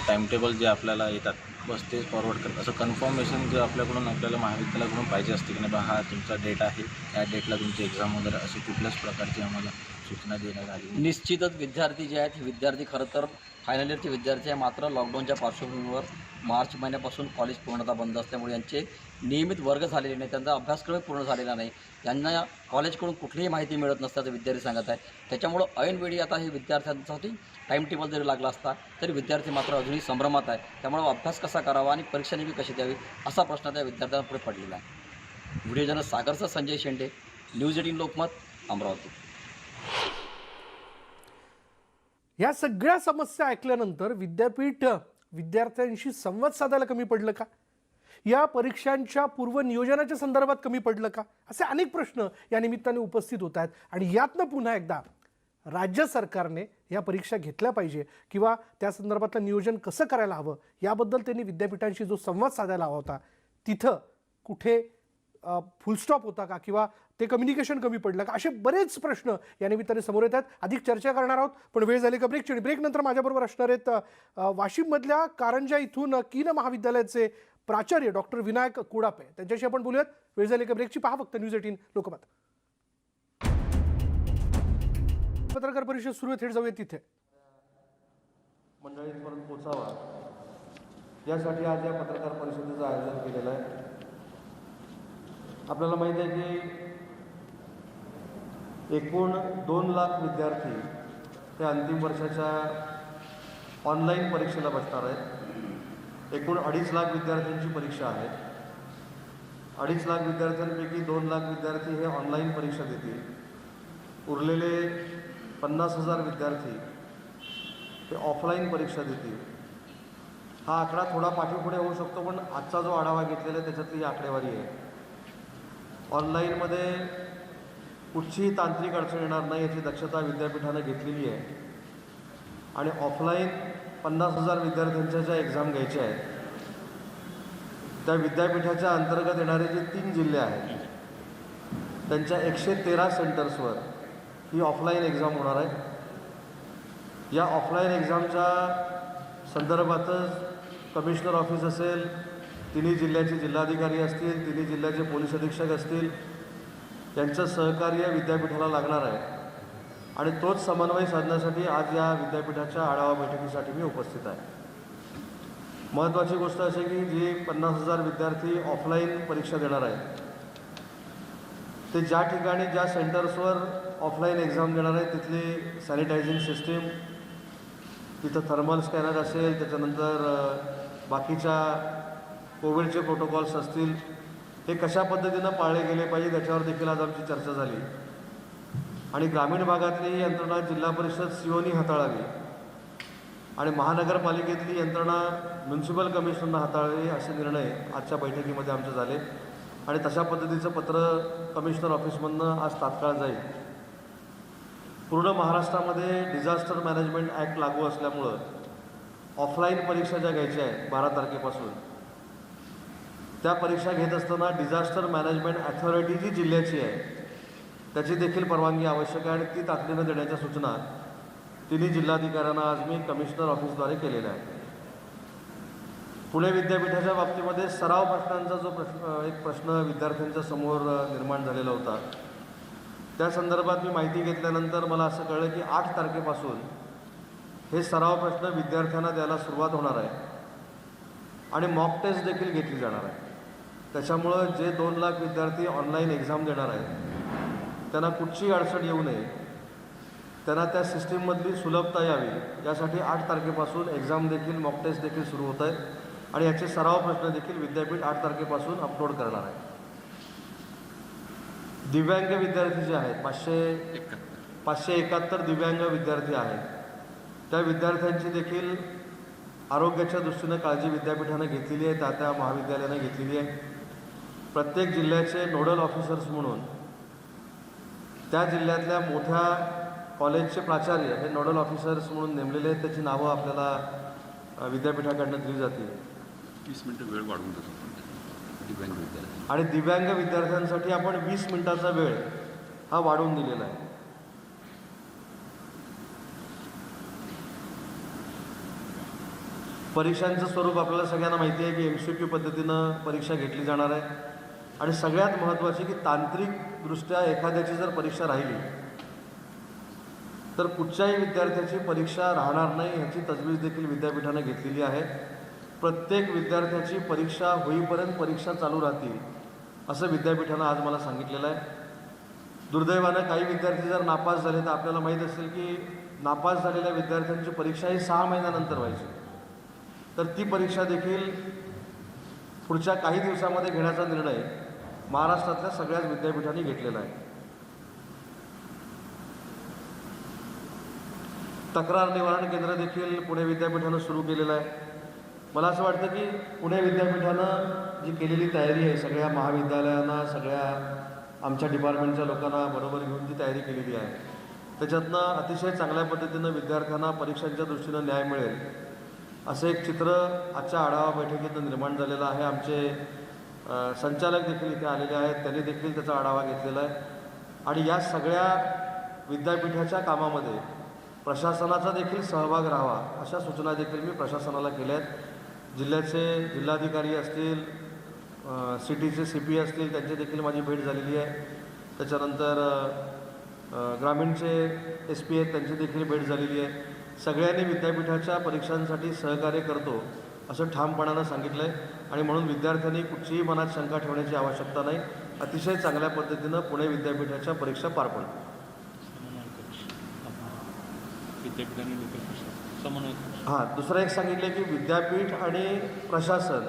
U: टाईमटेबल जे आपल्याला येतात बस ते फॉरवर्ड करतात. असं कन्फर्मेशन जे आपल्याकडून आपल्याला महाविद्यालयाकडून पाहिजे असते की नाही बा हा तुमचा डेट आहे, या डेटला तुमची एक्झाम वगैरे अशी कुठल्याच प्रकारची आम्हाला सूचना देण्यात आली.
M: निश्चितच विद्यार्थी जे आहेत हे विद्यार्थी खरं तर फायनल इयरचे विद्यार्थी आहे, मात्र लॉकडाऊनच्या पार्श्वभूमीवर मार्च महिन्यापासून कॉलेज पूर्णतः बंद असल्यामुळे यांचे नियमित वर्ग झालेले नाही, त्यांचा अभ्यासक्रम पूर्ण झालेला नाही, यांना कॉलेजकडून कुठलीही माहिती मिळत नसल्याचं विद्यार्थी सांगत आहे. त्याच्यामुळं ऐनवेळी आता हे विद्यार्थ्यांसाठी टाईम टेबल जरी लागला असता तरी विद्यार्थी मात्र अजूनही संभ्रमात आहे. त्यामुळे अभ्यास कसा करावा आणि परीक्षा नेमकी कशी द्यावी असा प्रश्न त्या विद्यार्थ्यांपुढे पडलेला आहे. व्हिडिओ जर्नलिस्ट सागरचा संजय शेंडे, न्यूज 18 लोकमत, अमरावती.
A: या सगळ्या समस्या ऐकल्यानंतर विद्यापीठ विद्यार्थ्यांशी संवाद साधायला कमी पडलं का? या परीक्षांच्या पूर्वनियोजनाच्या संदर्भात कमी पडलं का? असे अनेक प्रश्न या निमित्ताने उपस्थित होत आहेत. आणि यातनं पुन्हा एकदा राज्य सरकारने या परीक्षा घेतल्या पाहिजे किंवा त्या संदर्भातलं नियोजन कसं करायला हवं याबद्दल त्यांनी विद्यापीठांशी जो संवाद साधायला हवा होता तिथं कुठे फुलस्टॉप होता का किंवा ते कम्युनिकेशन कमी पडलं का? असे बरेच प्रश्न या निमित्ताने समोर येत आहेत. अधिक चर्चा करणार आहोत, पण वेळ झाली का ब्रेकची. ब्रेकनंतर माझ्याबरोबर असणार आहेत वाशिममधल्या कारंजा इथून कीन महाविद्यालयाचे प्राचार्य डॉक्टर विनायक कुडापे. त्यांच्याशी आपण बोलूयात. वेळ झाली का ब्रेकची. पहा फक्त न्यूज 18 लोकमत. पत्रकार परिषद सुरू आहे, थेट जाऊया तिथे.
B: मंडळींपर्यंत पोचावा यासाठी आज या पत्रकार परिषदेचं आयोजन केलेलं आहे. आपल्याला माहिती आहे की एकूण 2 लाख विद्यार्थी हे अंतिम वर्षाच्या ऑनलाईन परीक्षेला बसणार आहेत. एकूण 2.5 लाख विद्यार्थ्यांची परीक्षा आहे. 2.5 लाख विद्यार्थ्यांपैकी 2 लाख विद्यार्थी हे ऑनलाईन परीक्षा देतील. उरलेले 50,000 विद्यार्थी हे ऑफलाईन परीक्षा देतील. हा आकडा थोडा पाठीपुढे होऊ शकतो, पण आजचा जो आढावा घेतलेला आहे त्याच्यातली ही आकडेवारी आहे. ऑनलाईनमध्ये कुठचीही तांत्रिक अडचण येणार नाही याची दक्षता विद्यापीठानं घेतलेली आहे. आणि ऑफलाईन 50,000 विद्यार्थ्यांच्या ज्या एक्झाम घ्यायच्या आहेत त्या विद्यापीठाच्या अंतर्गत येणारे जे 3 जिल्हे आहेत त्यांच्या 113 सेंटर्सवर ही ऑफलाईन एक्झाम होणार आहे. या ऑफलाईन एक्झामच्या संदर्भातच कमिशनर ऑफिस असेल, तिन्ही जिल्ह्याचे जिल्हाधिकारी असतील, तिन्ही जिल्ह्याचे पोलीस अधीक्षक असतील, यांचं सहकार्य विद्यापीठाला लागणार आहे. आणि तोच समन्वय साधण्यासाठी आज या विद्यापीठाच्या आढावा बैठकीसाठी मी उपस्थित आहे. महत्त्वाची गोष्ट अशी की जे 50,000 विद्यार्थी ऑफलाईन परीक्षा देणार आहेत ते ज्या ठिकाणी ज्या सेंटर्सवर ऑफलाईन एक्झाम देणार आहेत तिथली सॅनिटायझिंग सिस्टीम, तिथं थर्मल स्कॅनर असेल, त्याच्यानंतर बाकीच्या कोविडचे प्रोटोकॉल्स असतील, हे कशा पद्धतीनं पाळले गेले पाहिजे त्याच्यावर देखील आज आमची चर्चा झाली. आणि ग्रामीण भागातली यंत्रणा जिल्हा परिषद सीओनी हाताळावी आणि महानगरपालिकेतली यंत्रणा म्युन्सिपल कमिशनरनं हाताळावी असे निर्णय आजच्या बैठकीमध्ये आमचे झाले. आणि तशा पद्धतीचं पत्र कमिशनर ऑफिसमधनं आज तात्काळ जाईल. पूर्ण महाराष्ट्रामध्ये डिझास्टर मॅनेजमेंट ॲक्ट लागू असल्यामुळं ऑफलाईन परीक्षा ज्या घ्यायच्या आहेत 12 तारखेपासून त्या परीक्षा घेत असताना डिझास्टर मॅनेजमेंट अथॉरिटी जी जिल्ह्याची आहे त्याची देखील परवानगी आवश्यक आहे आणि ती तातडीनं देण्याच्या सूचना तिन्ही जिल्हाधिकाऱ्यांना आज मी कमिशनर ऑफिसद्वारे केलेल्या आहेत. पुणे विद्यापीठाच्या बाबतीमध्ये सराव प्रश्नांचा जो एक प्रश्न विद्यार्थ्यांच्या समोर निर्माण झालेला होता त्या संदर्भात मी माहिती घेतल्यानंतर मला असं कळलं की 8 तारखेपासून हे सराव प्रश्न विद्यार्थ्यांना द्यायला सुरुवात होणार आहे आणि मॉक टेस्ट देखील घेतली जाणार आहे. त्याच्यामुळं जे 2 लाख विद्यार्थी ऑनलाईन एक्झाम देणार आहेत त्यांना कुठची अडचण येऊ नये, त्यांना त्या सिस्टीममधली सुलभता यावी यासाठी 8 तारखेपासून एक्झाम देखील मॉक टेस्ट देखील सुरू होत आहेत आणि याचे सराव प्रश्न देखील विद्यापीठ 8 तारखेपासून अपलोड करणार आहे. दिव्यांग विद्यार्थी जे आहेत 571 दिव्यांग विद्यार्थी आहेत, त्या विद्यार्थ्यांची देखील आरोग्याच्या दृष्टीनं काळजी विद्यापीठानं घेतलेली आहे, त्या महाविद्यालयानं घेतलेली आहे. प्रत्येक जिल्ह्याचे नोडल ऑफिसर्स म्हणून त्या जिल्ह्यातल्या मोठ्या कॉलेजचे प्राचार्य हे नोडल ऑफिसर्स म्हणून नेमलेले आहेत. त्याची नावं आपल्याला विद्यापीठाकडनं दिली जातील.
C: 20 मिनिटं वेळ वाढवून देतो दिव्यांग विद्यार्थी.
B: आणि दिव्यांग विद्यार्थ्यांसाठी आपण 20 मिनिटाचा वेळ हा वाढवून दिलेला आहे. परीक्षांचं स्वरूप आपल्याला सगळ्यांना माहिती आहे की MCQ पद्धतीनं परीक्षा घेतली जाणार आहे आणि सगळ्यात महत्त्वाची की तांत्रिकदृष्ट्या एखाद्याची जर परीक्षा राहिली तर कुठच्याही विद्यार्थ्याची परीक्षा राहणार नाही ह्याची तजवीज देखील विद्यापीठानं घेतलेली आहे. प्रत्येक विद्यार्थ्याची परीक्षा होईपर्यंत परीक्षा चालू राहतील असं विद्यापीठानं आज मला सांगितलेलं आहे. दुर्दैवानं काही विद्यार्थी जर नापास झाले तर आपल्याला माहीत असेल की नापास झालेल्या विद्यार्थ्यांची परीक्षा ही 6 महिन्यानंतर व्हायची, तर ती परीक्षा देखील पुढच्या काही दिवसामध्ये घेण्याचा निर्णय महाराष्ट्रातल्या सगळ्याच विद्यापीठांनी घेतलेला आहे. तक्रार निवारण केंद्र देखील पुणे विद्यापीठानं सुरू केलेलं आहे. मला असं वाटतं की पुणे विद्यापीठानं जी केलेली तयारी आहे, सगळ्या महाविद्यालयांना, सगळ्या आमच्या डिपार्टमेंटच्या लोकांना बरोबर घेऊन जी तयारी केलेली आहे, त्याच्यातनं अतिशय चांगल्या पद्धतीनं विद्यार्थ्यांना परीक्षांच्या दृष्टीनं न्याय मिळेल असं एक चित्र आजच्या आढावा बैठकीतनं निर्माण झालेलं आहे. आमचे संचालक देखील इथे आलेले आहेत, त्यांनी देखील त्याचा आढावा घेतलेला आहे आणि या सगळ्या विद्यापीठाच्या कामामध्ये प्रशासनाचा देखील सहभाग राहावा अशा सूचना देखील मी प्रशासनाला केल्या आहेत. जिल्ह्याचे जिल्हाधिकारी असतील, सिटीचे CP असतील, त्यांची देखील माझी भेट झालेली आहे. त्याच्यानंतर ग्रामीणचे SP आहेत, त्यांची देखील भेट झालेली आहे. सगळ्यांनी विद्यापीठाच्या परीक्षांसाठी सहकार्य करतो असं ठामपणानं सांगितलं आहे आणि म्हणून विद्यार्थ्यांनी कुठचीही मनात शंका ठेवण्याची आवश्यकता नाही. अतिशय चांगल्या पद्धतीनं पुणे विद्यापीठाच्या परीक्षा पार पडतील. हां, दुसरं एक सांगितलं की विद्यापीठ आणि प्रशासन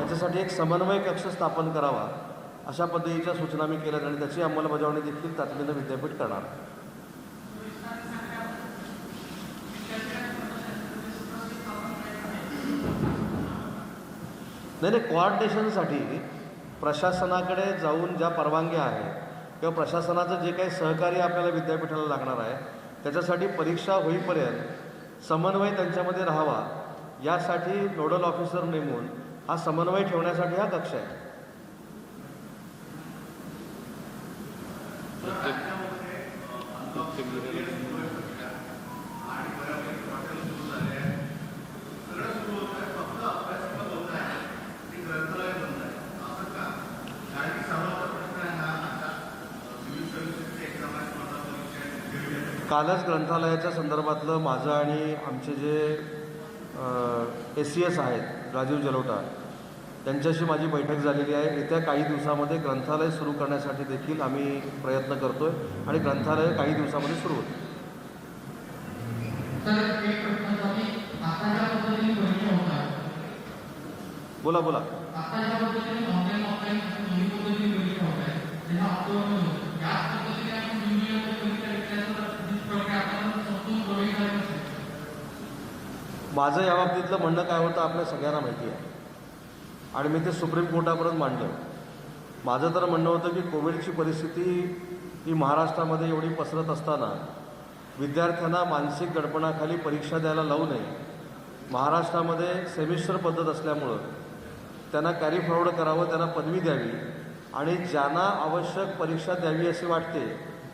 B: याच्यासाठी एक समन्वय कक्ष स्थापन करावा अशा पद्धतीच्या सूचना मी केल्यात आणि त्याची अंमलबजावणी देखील तातडीनं विद्यापीठ करणार. नाही, कोऑर्डिनेशनसाठी प्रशासनाकडे जाऊन ज्या परवानग्या आहेत किंवा प्रशासनाचं जे काही सहकार्य आपल्याला विद्यापीठाला लागणार आहे त्याच्यासाठी परीक्षा होईपर्यंत समन्वय त्यांच्यामध्ये राहावा यासाठी नोडल ऑफिसर नेमून हा समन्वय ठेवण्यासाठी हा कक्ष आहे. कालच ग्रंथालयाच्या संदर्भातलं माझं आणि आमचे जे SCS आहेत राजीव जलोटा त्यांच्याशी माझी बैठक झालेली आहे. येत्या काही दिवसामध्ये ग्रंथालय सुरू करण्यासाठी देखील आम्ही प्रयत्न करतोय आणि ग्रंथालय काही दिवसामध्ये सुरू होतं. बोला बोला. माझं या बाबतीतलं म्हणणं काय होतं आपल्या सगळ्यांना माहिती आहे आणि मी ते सुप्रीम कोर्टापर्यंत मांडलं. माझं तर म्हणणं होतं की कोविडची परिस्थिती ही महाराष्ट्रामध्ये एवढी पसरत असताना विद्यार्थ्यांना मानसिक दडपणाखाली परीक्षा द्यायला लावू नये. महाराष्ट्रामध्ये सेमिस्टर पद्धत असल्यामुळं त्यांना कॅरी फॉरवर्ड करावं, त्यांना पदवी द्यावी आणि ज्यांना आवश्यक परीक्षा द्यावी असे वाटते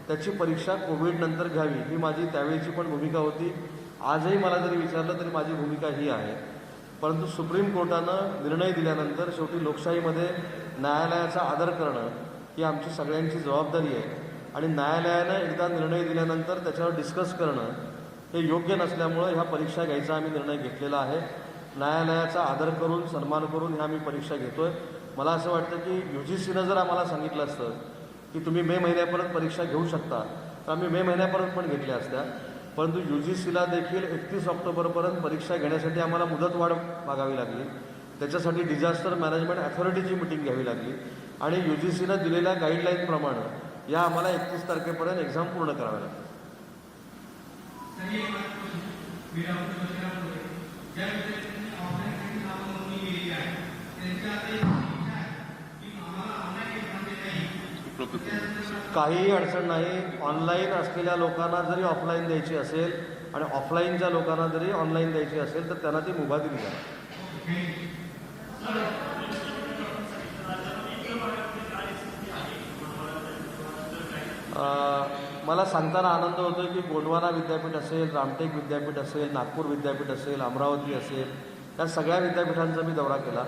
B: त्याची परीक्षा कोविडनंतर घ्यावी ही माझी त्यावेळीची पण भूमिका होती. आजही मला जरी विचारलं तरी माझी भूमिका ही आहे. परंतु सुप्रीम कोर्टानं निर्णय दिल्यानंतर शेवटी लोकशाहीमध्ये न्यायालयाचा आदर करणं ही आमची सगळ्यांची जबाबदारी आहे आणि न्यायालयानं एकदा निर्णय दिल्यानंतर त्याच्यावर डिस्कस करणं हे योग्य नसल्यामुळं ह्या परीक्षा घ्यायचा आम्ही निर्णय घेतलेला आहे. न्यायालयाचा आदर करून, सन्मान करून ह्या आम्ही परीक्षा घेतोय. मला असं वाटतं की UGCनं जर आम्हाला सांगितलं असतं की तुम्ही मे महिन्यापर्यंत परीक्षा घेऊ शकता तर आम्ही मे महिन्यापर्यंत पण घेतल्या असत्या. परंतु UGCला देखील 31 ऑक्टोबरपर्यंत परीक्षा घेण्यासाठी आम्हाला मुदतवाढ मागावी लागली. त्याच्यासाठी डिझास्टर मॅनेजमेंट अथॉरिटीची मिटिंग घ्यावी लागली आणि UGCनं दिलेल्या गाईडलाईनप्रमाणे या आम्हाला 31 तारखेपर्यंत एक्झाम पूर्ण कराव्या लागतात. काहीही अडचण नाही. ऑनलाईन असलेल्या लोकांना जरी ऑफलाईन द्यायची असेल आणि ऑफलाईनच्या लोकांना जरी ऑनलाईन द्यायची असेल तर त्यांना ती मुभा दिली जाईल. मला सांगताना आनंद होतो की गोंडवाना विद्यापीठ असेल, रामटेक विद्यापीठ असेल, नागपूर विद्यापीठ असेल, अमरावती असेल, या सगळ्या विद्यापीठांचा मी दौरा केला.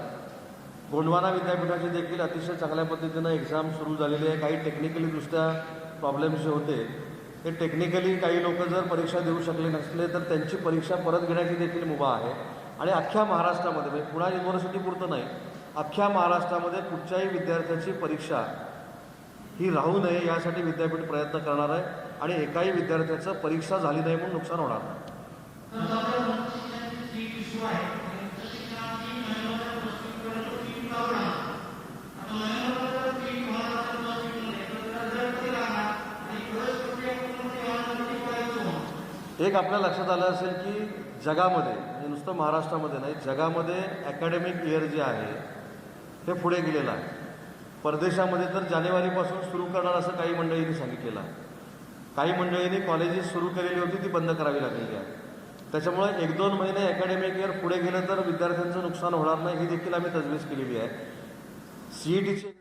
B: गोंडवाना विद्यापीठाची देखील अतिशय चांगल्या पद्धतीनं एक्झाम सुरू झालेली आहे. काही टेक्निकलीदृष्ट्या प्रॉब्लेम्स जे होते ते टेक्निकली काही लोक जर परीक्षा देऊ शकले नसले तर त्यांची परीक्षा परत घेण्याची देखील मुभा आहे. आणि अख्ख्या महाराष्ट्रामध्ये म्हणजे पुणे युनिव्हर्सिटीपुरतं नाही, अख्ख्या महाराष्ट्रामध्ये कुठच्याही विद्यार्थ्याची परीक्षा ही राहू नये यासाठी विद्यापीठ प्रयत्न करणार आहे आणि एकाही विद्यार्थ्याचं परीक्षा झाली नाही म्हणून नुकसान होणार नाही. एक आपल्या लक्षात आलं असेल की जगामध्ये म्हणजे नुसतं महाराष्ट्रामध्ये नाही, जगामध्ये अकॅडमिक इयर जे आहे ते पुढे गेलेलं आहे. परदेशामध्ये तर जानेवारीपासून सुरू करणार असं काही मंडळींनी सांगितलेलं आहे. काही मंडळींनी कॉलेजेस सुरू केलेली होती ती बंद करावी लागलेली आहे. त्याच्यामुळे 1-2 महिने अकॅडमिक इयर पुढे गेलं तर विद्यार्थ्यांचं नुकसान होणार नाही ही देखील आम्ही तजवीज केलेली आहे. CETची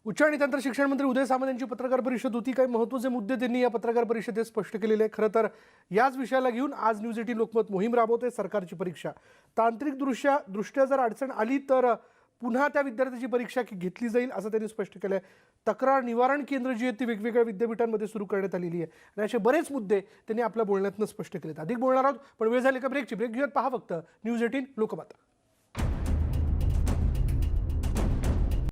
A: उच्च आणि तंत्र शिक्षण मंत्री उदय सामंत यांची पत्रकार परिषद होती. काही महत्त्वाचे मुद्दे त्यांनी या पत्रकार परिषदेत स्पष्ट केलेले आहे. खरं तर याच विषयाला घेऊन आज न्यूज 18 लोकमत मोहीम राबवते. सरकारची परीक्षा तांत्रिक दृष्ट्या जर अडचण आली तर पुन्हा त्या विद्यार्थ्याची परीक्षा घेतली जाईल असं त्यांनी स्पष्ट केलं आहे. तक्रार निवारण केंद्र जी आहेत ती वेगवेगळ्या विद्यापीठांमध्ये सुरू करण्यात आलेली आहे आणि असे बरेच मुद्दे त्यांनी आपल्या बोलण्यातनं स्पष्ट केलेत. अधिक बोलणार आहोत पण वेळ झाली का ब्रेकची. ब्रेक घेऊयात. पहा फक्त न्यूज 18 लोकमत.